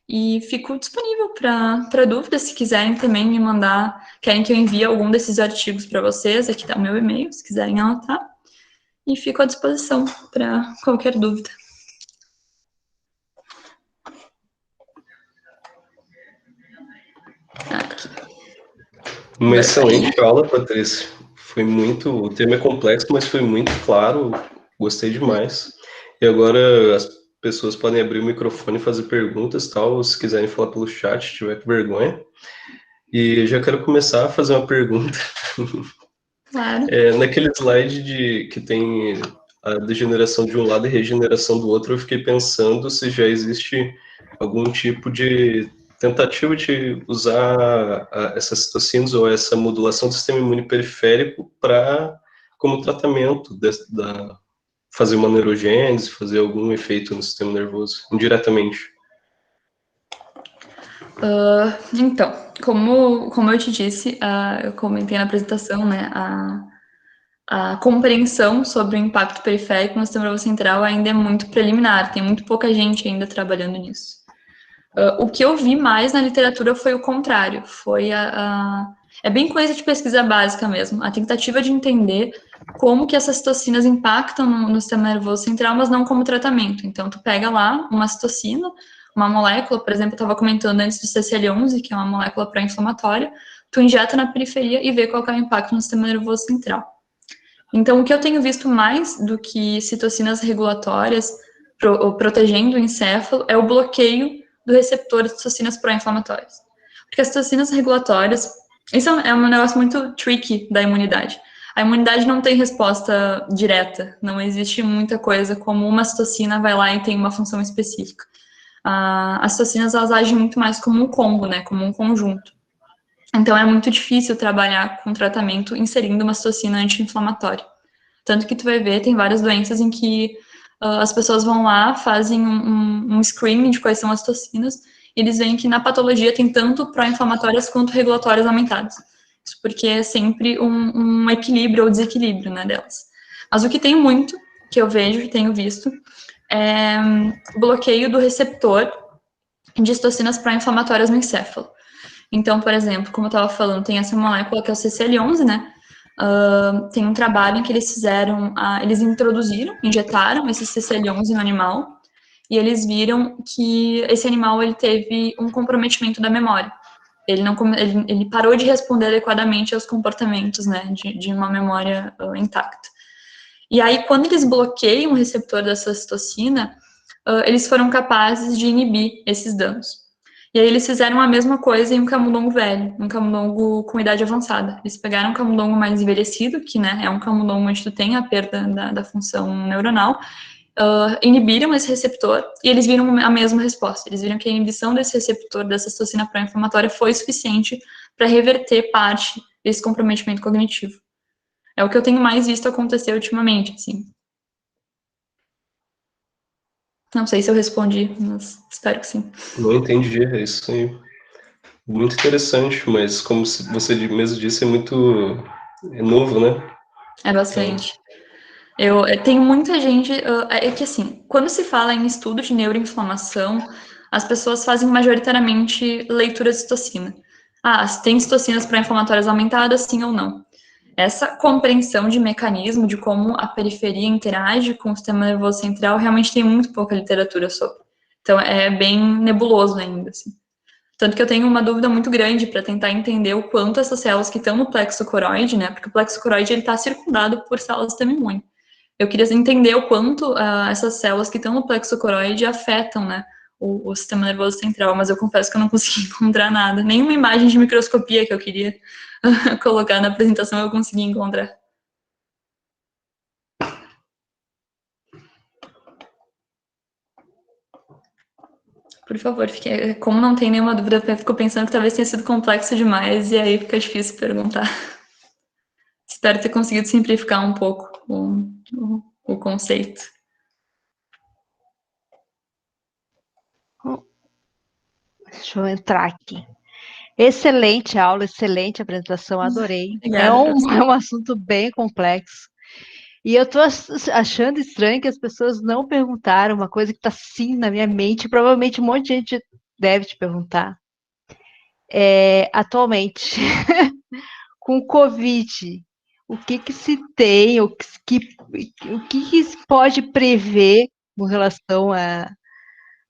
S2: E fico disponível para dúvidas, se quiserem também me mandar, querem que eu envie algum desses artigos para vocês, aqui está o meu e-mail, se quiserem anotar. E fico à disposição para qualquer dúvida. Aqui.
S3: Uma excelente aula, Patrícia. O tema é complexo, mas foi muito claro, gostei demais. E agora as pessoas podem abrir o microfone e fazer perguntas, tal, se quiserem falar pelo chat, se tiver com vergonha. E eu já quero começar a fazer uma pergunta.
S2: Claro.
S3: Naquele slide que tem a degeneração de um lado e regeneração do outro, eu fiquei pensando se já existe algum tipo de tentativa de usar essas citocinas ou essa modulação do sistema imune periférico como tratamento fazer uma neurogênese, fazer algum efeito no sistema nervoso, indiretamente.
S2: Então, como eu te disse, eu comentei na apresentação, né, a compreensão sobre o impacto periférico no sistema nervoso central ainda é muito preliminar, tem muito pouca gente ainda trabalhando nisso. O que eu vi mais na literatura foi o contrário, é bem coisa de pesquisa básica mesmo, a tentativa de entender como que essas citocinas impactam no sistema nervoso central, mas não como tratamento. Então, tu pega lá uma citocina, uma molécula, por exemplo, eu estava comentando antes do CCL11, que é uma molécula pró-inflamatória, tu injeta na periferia e vê qual é o impacto no sistema nervoso central. Então, o que eu tenho visto mais do que citocinas regulatórias protegendo o encéfalo é o bloqueio do receptor de citocinas pró-inflamatórias. Porque as citocinas regulatórias, isso é um negócio muito tricky da imunidade. A imunidade não tem resposta direta, não existe muita coisa como uma citocina vai lá e tem uma função específica. As citocinas, elas agem muito mais como um combo, né, como um conjunto. Então, é muito difícil trabalhar com tratamento inserindo uma citocina anti-inflamatória. Tanto que tu vai ver, tem várias doenças em que as pessoas vão lá, fazem um screening de quais são as citocinas, e eles veem que na patologia tem tanto pró-inflamatórias quanto regulatórias aumentadas. Isso porque é sempre um equilíbrio ou desequilíbrio, né, delas. Mas o que tem muito, que eu vejo e tenho visto, é o bloqueio do receptor de citocinas pró-inflamatórias no encéfalo. Então, por exemplo, como eu estava falando, tem essa molécula que é o CCL11, né? Tem um trabalho em que eles fizeram, eles injetaram esse CCL11 no animal, e eles viram que esse animal ele teve um comprometimento da memória. Ele parou de responder adequadamente aos comportamentos, né, de uma memória intacta. E aí, quando eles bloqueiam o receptor dessa citocina, eles foram capazes de inibir esses danos. E aí eles fizeram a mesma coisa em um camundongo velho, um camundongo com idade avançada. Eles pegaram um camundongo mais envelhecido, que, né, é um camundongo onde tu tem a perda da função neuronal, inibiram esse receptor e eles viram a mesma resposta. Eles viram que a inibição desse receptor, dessa citocina pró-inflamatória, foi suficiente para reverter parte desse comprometimento cognitivo. É o que eu tenho mais visto acontecer ultimamente, assim. Não sei se eu respondi, mas espero que sim.
S3: Não entendi, é isso aí. Muito interessante, mas como você mesmo disse, é novo, né?
S2: É bastante. Tem muita gente. É que assim, quando se fala em estudo de neuroinflamação, as pessoas fazem majoritariamente leitura de citocina. Tem citocinas pró-inflamatórias aumentadas, sim ou não? Essa compreensão de mecanismo, de como a periferia interage com o sistema nervoso central, realmente tem muito pouca literatura sobre. Então, é bem nebuloso ainda, assim. Tanto que eu tenho uma dúvida muito grande para tentar entender o quanto essas células que estão no plexo coroide, né? Porque o plexo coroide ele está circundado por células do sistema imune. Eu queria entender o quanto essas células que estão no plexo coroide afetam, né, o sistema nervoso central, mas eu confesso que eu não consegui encontrar nada. Nenhuma imagem de microscopia que eu queria colocar na apresentação eu consegui encontrar. Por favor, como não tem nenhuma dúvida, eu fico pensando que talvez tenha sido complexo demais e aí fica difícil perguntar. Espero ter conseguido simplificar um pouco o conceito.
S4: Deixa eu entrar aqui. Excelente aula, excelente apresentação, adorei.
S2: Obrigada,
S4: É um assunto bem complexo. E eu estou achando estranho que as pessoas não perguntaram uma coisa que está sim na minha mente, provavelmente um monte de gente deve te perguntar. Atualmente, com o Covid, o que se tem, o que se pode prever com relação a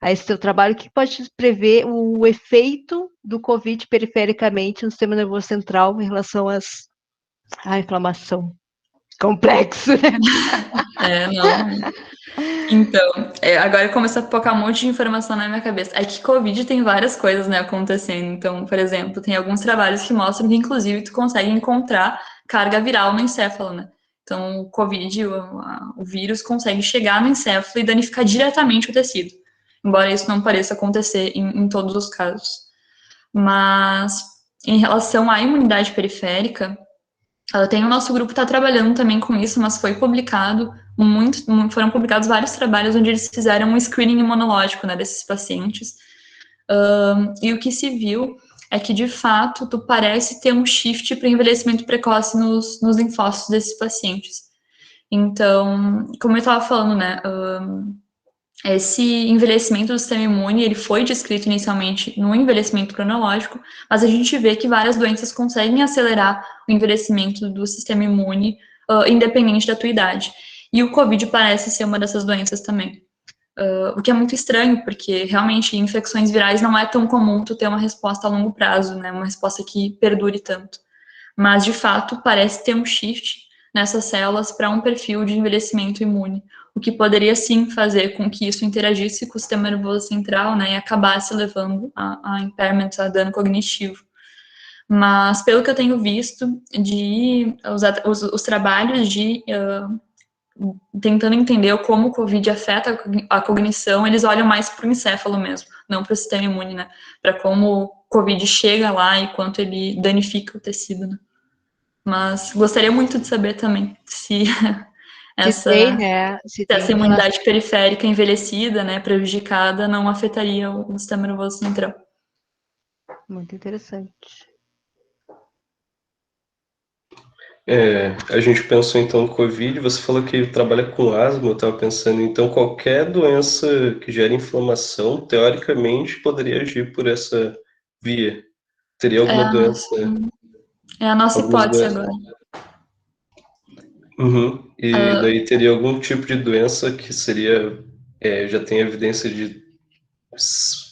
S4: esse seu trabalho? O que pode prever o efeito do Covid perifericamente no sistema nervoso central em relação à inflamação? Complexo, né?
S2: Não. Então, agora começou a focar um monte de informação na minha cabeça. É que Covid tem várias coisas, né, acontecendo. Então, por exemplo, tem alguns trabalhos que mostram que, inclusive, tu consegue encontrar carga viral no encéfalo, né? Então, o Covid, o vírus, consegue chegar no encéfalo e danificar diretamente o tecido. Embora isso não pareça acontecer em todos os casos. Mas, em relação à imunidade periférica, tem o nosso grupo está trabalhando também com isso, mas foi publicado foram publicados vários trabalhos onde eles fizeram um screening imunológico, né, desses pacientes. E o que se viu é que, de fato, tu parece ter um shift para envelhecimento precoce nos linfócitos desses pacientes. Então, como eu estava falando, né, esse envelhecimento do sistema imune, ele foi descrito inicialmente no envelhecimento cronológico, mas a gente vê que várias doenças conseguem acelerar o envelhecimento do sistema imune, independente da tua idade. E o Covid parece ser uma dessas doenças também. O que é muito estranho, porque realmente em infecções virais não é tão comum tu ter uma resposta a longo prazo, né? Uma resposta que perdure tanto. Mas, de fato, parece ter um shift nessas células para um perfil de envelhecimento imune, o que poderia sim fazer com que isso interagisse com o sistema nervoso central, né, e acabasse levando a impairment, a dano cognitivo. Mas, pelo que eu tenho visto, os trabalhos de tentando entender como o Covid afeta a cognição, eles olham mais para o encéfalo mesmo, não para o sistema imune, né, para como o Covid chega lá e quanto ele danifica o tecido, né. Mas gostaria muito de saber também se essa imunidade periférica envelhecida, né, prejudicada, não afetaria o sistema nervoso central.
S4: Muito interessante.
S3: A gente pensou então no Covid, você falou que trabalha com asma, eu estava pensando, então qualquer doença que gere inflamação, teoricamente, poderia agir por essa via. Teria alguma doença?
S2: É a nossa hipótese agora.
S3: Uhum. E daí teria algum tipo de doença que seria, já tem evidência de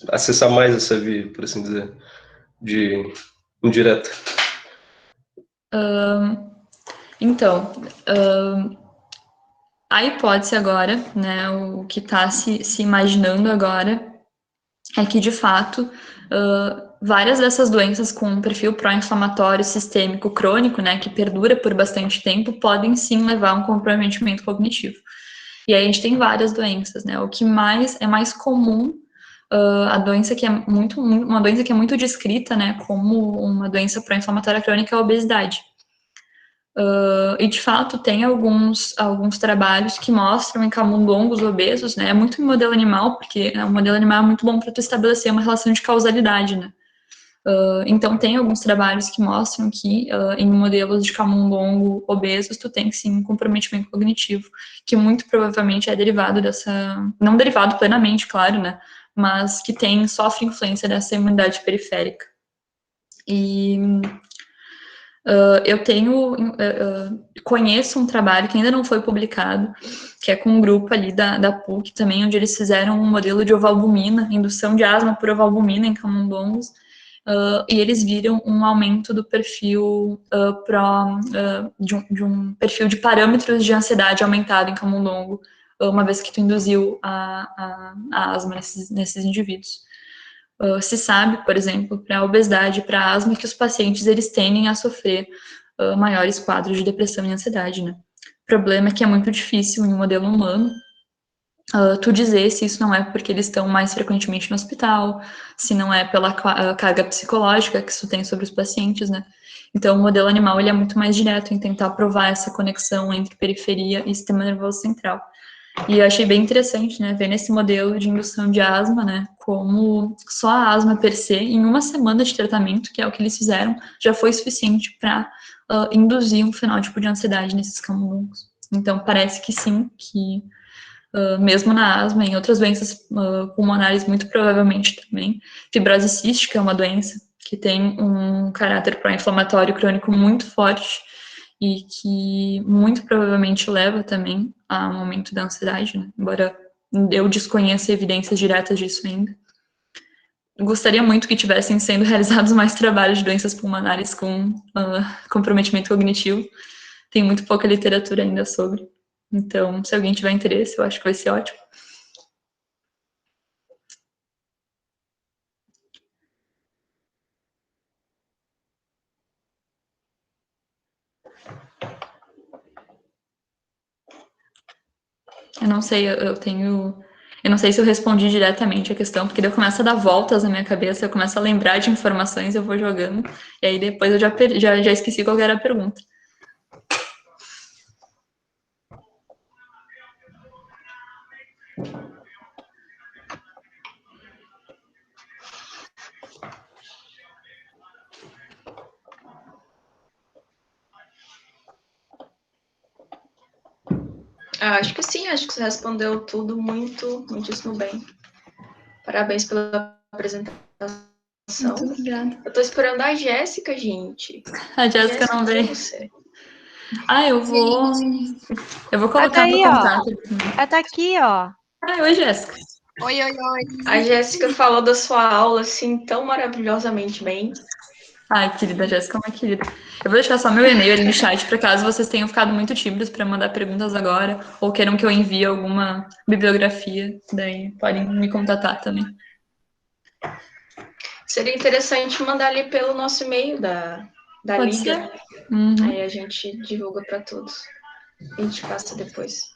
S3: acessar mais essa via, por assim dizer, de indireta.
S2: Então, a hipótese agora, né, o que está se imaginando agora é que, de fato, várias dessas doenças com um perfil pró-inflamatório sistêmico crônico, né, que perdura por bastante tempo, podem sim levar a um comprometimento cognitivo. E aí a gente tem várias doenças, né? O que é mais comum, a doença que é uma doença que é muito descrita, né, como uma doença pró-inflamatória crônica é a obesidade. E de fato tem alguns trabalhos que mostram em camundongos obesos, né? É muito em modelo animal, porque o modelo animal é muito bom para tu estabelecer uma relação de causalidade, né? Então tem alguns trabalhos que mostram que em modelos de camundongo obesos tu tem sim um comprometimento cognitivo, que muito provavelmente é derivado não derivado plenamente, claro, né? Mas que sofre influência dessa imunidade periférica. E eu conheço um trabalho que ainda não foi publicado, que é com um grupo ali da PUC também, onde eles fizeram um modelo de ovalbumina, indução de asma por ovalbumina em camundongos, e eles viram um aumento do perfil de um perfil de parâmetros de ansiedade aumentado em camundongo, uma vez que tu induziu a asma nesses indivíduos. Se sabe, por exemplo, para a obesidade e para a asma, que os pacientes eles tendem a sofrer maiores quadros de depressão e ansiedade, né? O problema é que é muito difícil em um modelo humano tu dizer se isso não é porque eles estão mais frequentemente no hospital, se não é pela carga psicológica que isso tem sobre os pacientes, né? Então, o modelo animal, ele é muito mais direto em tentar provar essa conexão entre periferia e sistema nervoso central. E eu achei bem interessante, né, ver nesse modelo de indução de asma, né, como só a asma per se, em uma semana de tratamento, que é o que eles fizeram, já foi suficiente para induzir um fenótipo de ansiedade nesses camundongos. Então, parece que sim, que mesmo na asma, em outras doenças pulmonares, muito provavelmente também. Fibrose cística é uma doença que tem um caráter pró-inflamatório crônico muito forte e que muito provavelmente leva também a um aumento da ansiedade, né? Embora eu desconheça evidências diretas disso ainda. Gostaria muito que tivessem sendo realizados mais trabalhos de doenças pulmonares com comprometimento cognitivo. Tem muito pouca literatura ainda sobre. Então, se alguém tiver interesse, eu acho que vai ser ótimo. Eu não sei, eu não sei se eu respondi diretamente a questão, porque daí eu começo a dar voltas na minha cabeça, eu começo a lembrar de informações, eu vou jogando, e aí depois eu já esqueci qual era a pergunta.
S1: Acho que sim, acho que você respondeu tudo muitíssimo bem. Parabéns pela apresentação.
S2: Muito obrigada.
S1: Eu tô esperando a Jéssica, gente.
S2: A Jéssica não veio.
S1: Você?
S2: Eu vou colocar
S4: tá aí,
S2: no contato.
S4: Ela tá aqui, ó.
S2: Oi, Jéssica.
S5: Oi.
S1: A Jéssica falou da sua aula, assim, tão maravilhosamente bem.
S2: Ai, querida, Jéssica é uma querida. Eu vou deixar só meu e-mail ali no chat, para caso vocês tenham ficado muito tímidos para mandar perguntas agora, ou queiram que eu envie alguma bibliografia, daí podem me contatar também.
S1: Seria interessante mandar ali pelo nosso e-mail da
S2: Pode
S1: Liga.
S2: ser. Uhum.
S1: Aí a gente divulga para todos. A gente passa depois.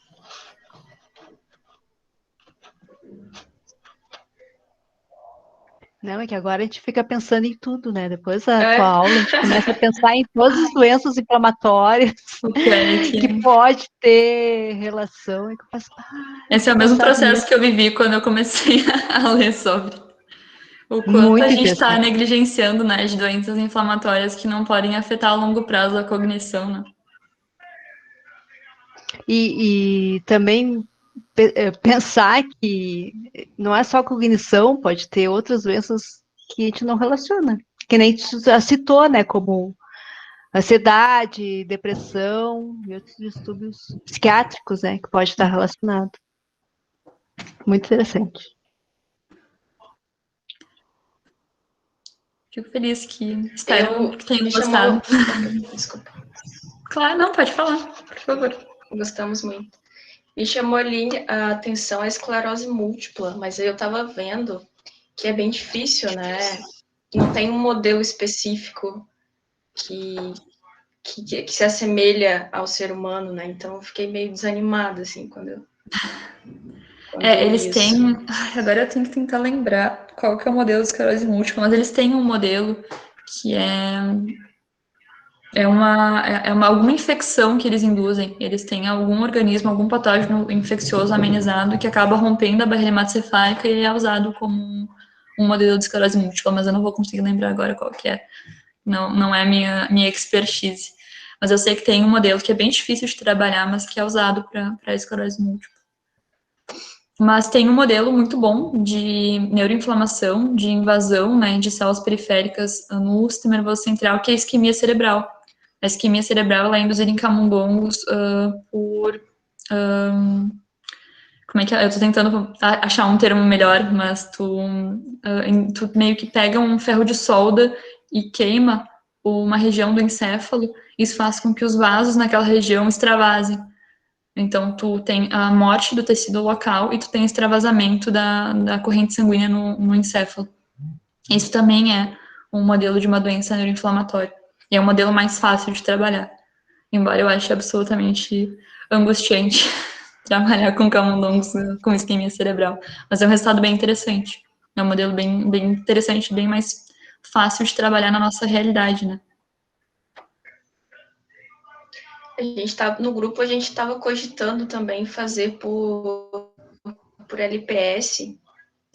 S4: Não, é que agora a gente fica pensando em tudo, né? Depois da tua aula, a gente começa a pensar em todas as doenças inflamatórias que pode ter relação.
S2: Esse é o mesmo processo que eu vivi quando eu comecei a ler sobre o quanto a gente está negligenciando, né, de doenças inflamatórias que não podem afetar a longo prazo a cognição, né?
S4: E também pensar que não é só cognição, pode ter outras doenças que a gente não relaciona. Que nem tu já citou, né? Como ansiedade, depressão e outros distúrbios psiquiátricos, né? Que pode estar relacionado. Muito interessante.
S2: Fico feliz que espero que tenham gostado. Desculpa. Claro, não, pode falar, por favor.
S1: Gostamos muito. Me chamou ali a atenção a esclerose múltipla, mas eu estava vendo que é bem difícil, né? Não tem um modelo específico que se assemelha ao ser humano, né? Então eu fiquei meio desanimada, assim, quando
S2: eles têm... Agora eu tenho que tentar lembrar qual que é o modelo de esclerose múltipla, mas eles têm um modelo que é alguma infecção que eles induzem. Eles têm algum organismo, algum patógeno infeccioso amenizado que acaba rompendo a barreira hematocefálica e é usado como um modelo de esclerose múltipla, mas eu não vou conseguir lembrar agora qual que é. Não é a minha expertise. Mas eu sei que tem um modelo que é bem difícil de trabalhar, mas que é usado para esclerose múltipla. Mas tem um modelo muito bom de neuroinflamação, de invasão, né, de células periféricas no sistema nervoso central, que é a isquemia cerebral. A isquemia cerebral ela é induzida em camundongos por... como é que é? Eu tô tentando achar um termo melhor, mas tu meio que pega um ferro de solda e queima uma região do encéfalo, isso faz com que os vasos naquela região extravasem. Então, tu tem a morte do tecido local e tu tem extravasamento da corrente sanguínea no encéfalo. Isso também é um modelo de uma doença neuroinflamatória. E é um modelo mais fácil de trabalhar. Embora eu ache absolutamente angustiante trabalhar com camundongos com isquemia cerebral. Mas é um resultado bem interessante. É um modelo bem interessante, bem mais fácil de trabalhar na nossa realidade, né?
S1: No grupo a gente estava cogitando também fazer por LPS.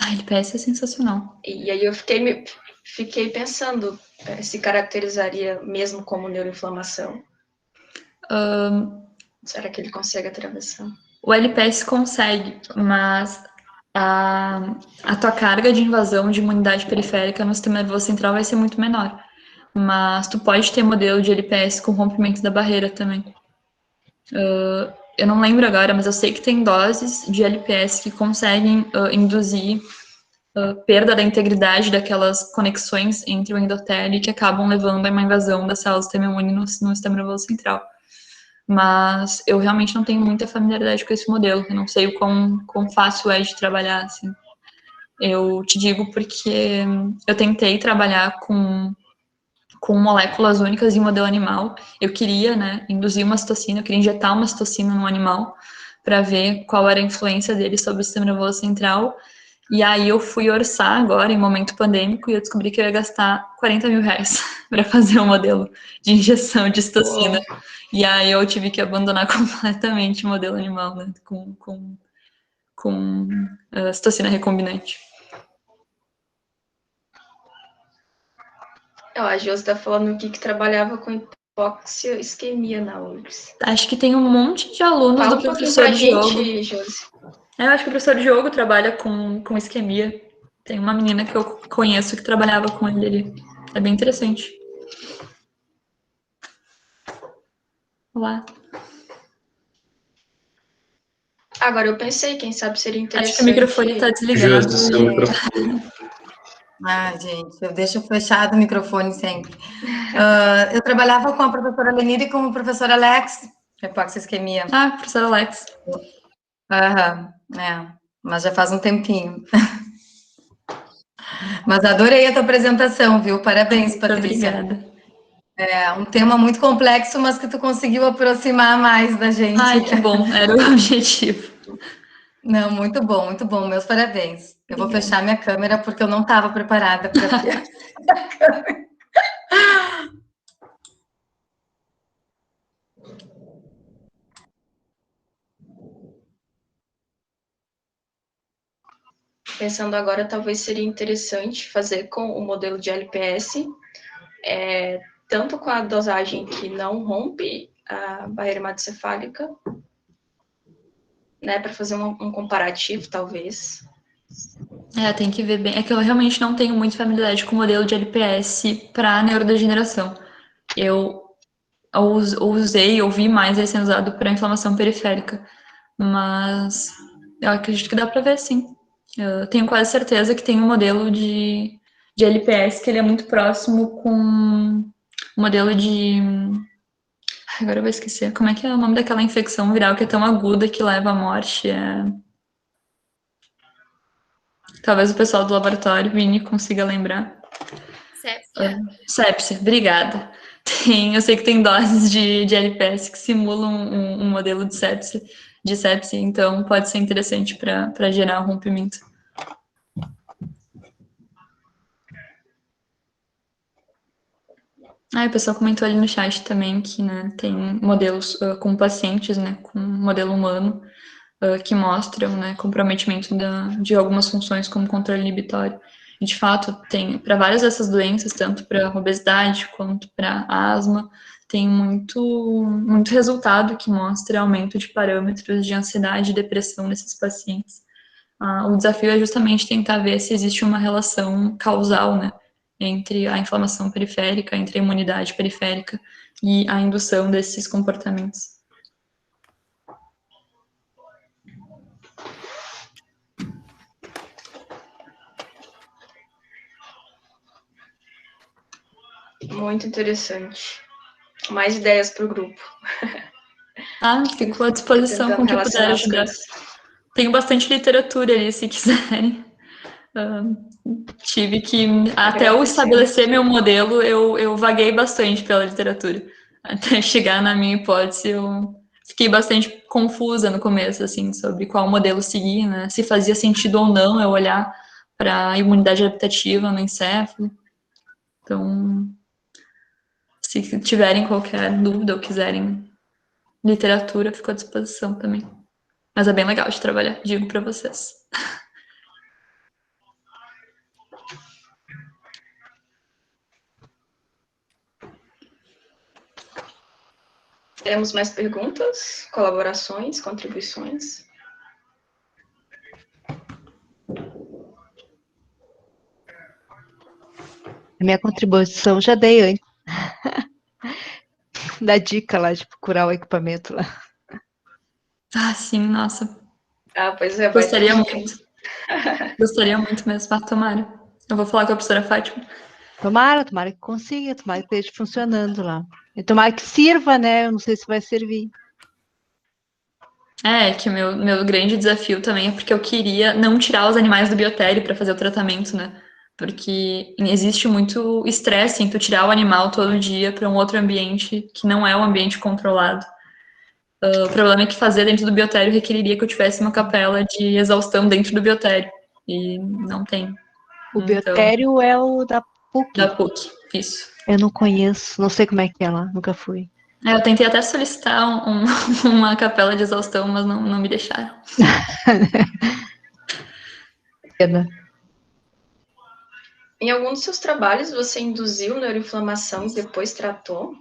S2: A LPS é sensacional.
S1: E aí eu fiquei pensando se caracterizaria mesmo como neuroinflamação. Será que ele consegue atravessar?
S2: O LPS consegue, mas a tua carga de invasão de imunidade periférica no sistema nervoso central vai ser muito menor. Mas tu pode ter modelo de LPS com rompimento da barreira também. Eu não lembro agora, mas eu sei que tem doses de LPS que conseguem induzir perda da integridade daquelas conexões entre o endotélio que acabam levando a uma invasão das células do sistema imune no sistema nervoso central. Mas eu realmente não tenho muita familiaridade com esse modelo. Eu não sei o quão fácil é de trabalhar, assim. Eu te digo porque eu tentei trabalhar com moléculas únicas em modelo animal. Eu queria, né, induzir uma citocina, eu queria injetar uma citocina no animal para ver qual era a influência dele sobre o sistema nervoso central. E aí eu fui orçar agora, em momento pandêmico, e eu descobri que eu ia gastar 40 mil reais para fazer um modelo de injeção de citocina. Uou. E aí eu tive que abandonar completamente o modelo animal, né, com citocina recombinante.
S1: A Josi está falando aqui que trabalhava com hipóxia isquemia na URGS.
S2: Acho que tem um monte de alunos
S1: Fala
S2: do professor Diogo.
S1: Gente, Josi.
S2: Eu acho que o professor Diogo trabalha com isquemia. Tem uma menina que eu conheço que trabalhava com ele ali. É bem interessante. Olá.
S1: Agora eu pensei, quem sabe seria interessante.
S2: Acho que o microfone está desligado.
S3: Seu microfone.
S5: Gente, eu deixo fechado o microfone sempre. Eu trabalhava com a professora Lenira e com o professor Alex, hipóxia isquemia.
S2: Professor Alex.
S5: Mas já faz um tempinho. Mas adorei a tua apresentação, viu? Parabéns, Patrícia.
S2: Obrigada.
S5: É um tema muito complexo, mas que tu conseguiu aproximar mais da gente.
S2: Ai, que bom, era o objetivo.
S5: Não, muito bom, meus parabéns. Eu vou fechar minha câmera porque eu não estava preparada para ver a câmera.
S1: Pensando agora, talvez seria interessante fazer com o modelo de LPS, tanto com a dosagem que não rompe a barreira hematocefálica, né, para fazer um comparativo, talvez.
S2: Tem que ver bem. É que eu realmente não tenho muita familiaridade com o modelo de LPS para neurodegeneração. Eu ouvi mais ele sendo usado para inflamação periférica, mas eu acredito que dá para ver, sim. Eu tenho quase certeza que tem um modelo de LPS que ele é muito próximo com o modelo de... Agora eu vou esquecer. Como é que é o nome daquela infecção viral que é tão aguda que leva à morte? Talvez o pessoal do laboratório, Vini, consiga lembrar. Sepsia, obrigada. Eu sei que tem doses de LPS que simulam um modelo de sepsia, então pode ser interessante para gerar um rompimento. O pessoal comentou ali no chat também que, né, tem modelos com pacientes, né, com modelo humano, que mostram, né, comprometimento de algumas funções como controle inibitório. E, de fato, tem para várias dessas doenças, tanto para obesidade quanto para asma, tem muito resultado que mostra aumento de parâmetros de ansiedade e depressão nesses pacientes. O desafio é justamente tentar ver se existe uma relação causal, né, entre a inflamação periférica, entre a imunidade periférica e a indução desses comportamentos.
S1: Muito interessante. Mais ideias para o grupo.
S2: Fico à disposição com o que puder ajudar. Tenho bastante literatura ali, se quiserem. Tive que, até eu estabelecer meu modelo, eu vaguei bastante pela literatura. Até chegar na minha hipótese, eu fiquei bastante confusa no começo, assim, sobre qual modelo seguir, né? Se fazia sentido ou não eu olhar para a imunidade adaptativa no encéfalo. Então, se tiverem qualquer dúvida ou quiserem literatura, fico à disposição também. Mas é bem legal de trabalhar, digo para vocês.
S1: Teremos mais perguntas, colaborações, contribuições?
S4: A minha contribuição já dei antes. Da dica lá de procurar o equipamento lá.
S2: Ah, sim, nossa.
S1: Ah, pois é.
S2: Gostaria muito. Gostaria muito mesmo. Ah, tomara. Eu vou falar com a professora Fátima.
S4: Tomara que consiga, tomara que esteja funcionando lá. E tomara que sirva, né? Eu não sei se vai servir.
S2: Que o meu grande desafio também é porque eu queria não tirar os animais do biotério para fazer o tratamento, né? Porque existe muito estresse em tu tirar o animal todo dia para um outro ambiente que não é um ambiente controlado. O problema é que fazer dentro do biotério requeriria que eu tivesse uma capela de exaustão dentro do biotério. E não tem.
S4: O biotério é o da PUC.
S2: Da PUC, isso.
S4: Eu não conheço, não sei como é que é lá, nunca fui.
S2: Eu tentei até solicitar uma capela de exaustão, mas não me deixaram.
S4: Pena.
S1: Em algum dos seus trabalhos, você induziu neuroinflamação e depois tratou?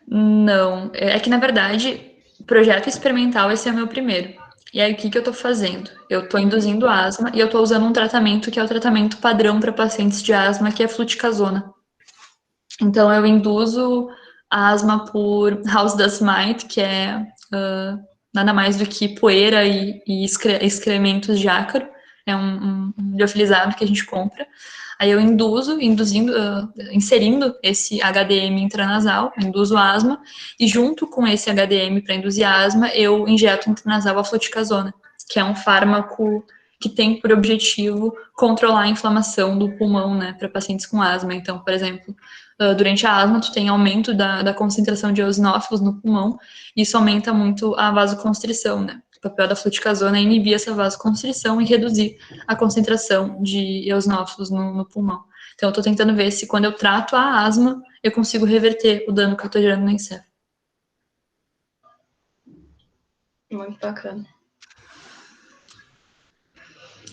S2: Não. É que, na verdade, projeto experimental, esse é o meu primeiro. E aí, o que eu tô fazendo? Eu tô induzindo asma e eu tô usando um tratamento que é o tratamento padrão para pacientes de asma, que é fluticasona. Então, eu induzo a asma por house dust mite, que é nada mais do que poeira e excrementos de ácaro. É um liofilizado que a gente compra. Aí eu inserindo esse HDM intranasal, induzo asma, e junto com esse HDM para induzir asma, eu injeto intranasal a fluticasona, que é um fármaco que tem por objetivo controlar a inflamação do pulmão, né, para pacientes com asma. Então, por exemplo, durante a asma, tu tem aumento da concentração de eosinófilos no pulmão, e isso aumenta muito a vasoconstrição, né? O papel da fluticasona é inibir essa vasoconstrição e reduzir a concentração de eosinófilos no pulmão. Então, eu estou tentando ver se quando eu trato a asma, eu consigo reverter o dano que eu estou gerando no encéfalo.
S1: Muito bacana.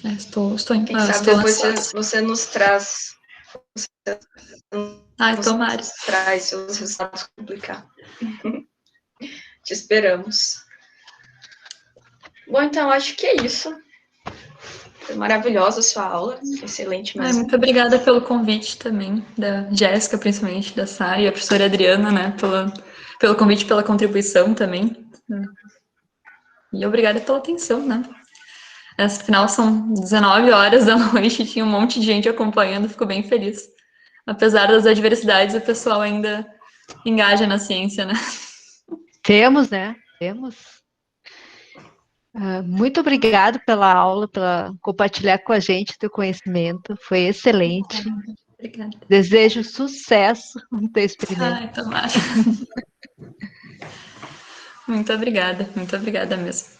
S2: Estou
S1: Quem sabe depois você nos traz.
S2: Tomara.
S1: Traz seus resultados para publicar. Te esperamos. Bom, então, acho que é isso. Foi maravilhosa a sua aula, excelente mesmo.
S2: Muito obrigada pelo convite também, da Jéssica, principalmente, da Sara e a professora Adriana, né, pelo convite, pela contribuição também. E obrigada pela atenção, né. Afinal, são 19 horas da noite, tinha um monte de gente acompanhando, fico bem feliz. Apesar das adversidades, o pessoal ainda engaja na ciência, né.
S4: Temos, né? Temos. Muito obrigado pela aula, pela compartilhar com a gente teu conhecimento. Foi excelente.
S2: Obrigada.
S4: Desejo sucesso no teu experimento.
S2: Tomara. Muito obrigada mesmo.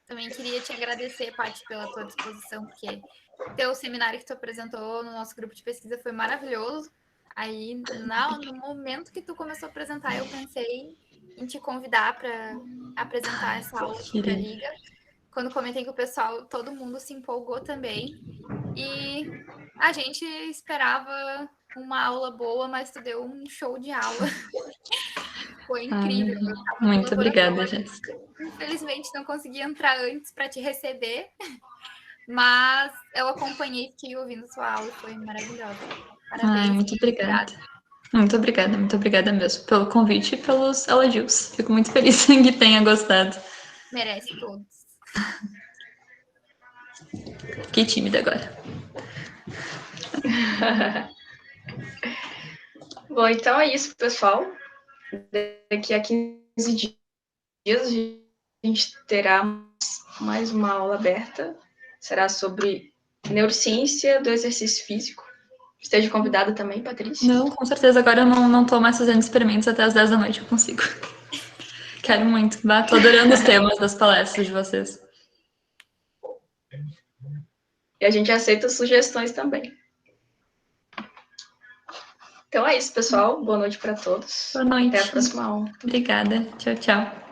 S6: Também queria te agradecer, Paty, pela tua disposição, porque teu seminário que tu apresentou no nosso grupo de pesquisa foi maravilhoso. Aí, no momento que tu começou a apresentar, eu pensei em te convidar para apresentar essa aula aqui para a Liga. Quando comentei com o pessoal, todo mundo se empolgou também. E a gente esperava uma aula boa, mas tu deu um show de aula. Foi incrível.
S2: Muito obrigada, Jéssica.
S6: Infelizmente, não consegui entrar antes para te receber, mas eu acompanhei, fiquei ouvindo sua aula e foi maravilhosa. Parabéns.
S2: Muito obrigada. Muito obrigada mesmo pelo convite e pelos elogios. Fico muito feliz que tenha gostado.
S6: Merece todos.
S2: Fiquei tímida agora.
S1: Bom, então é isso, pessoal. Daqui a 15 dias a gente terá mais uma aula aberta. Será sobre neurociência do exercício físico. Esteja convidada também, Patrícia.
S2: Não, com certeza. Agora eu não estou mais fazendo experimentos até as 10 da noite, eu consigo. quero muito. Tô adorando os temas das palestras de vocês.
S1: E a gente aceita sugestões também. Então é isso, pessoal. Boa noite para todos.
S2: Boa noite.
S1: Até a próxima aula.
S2: Obrigada. Tchau, tchau.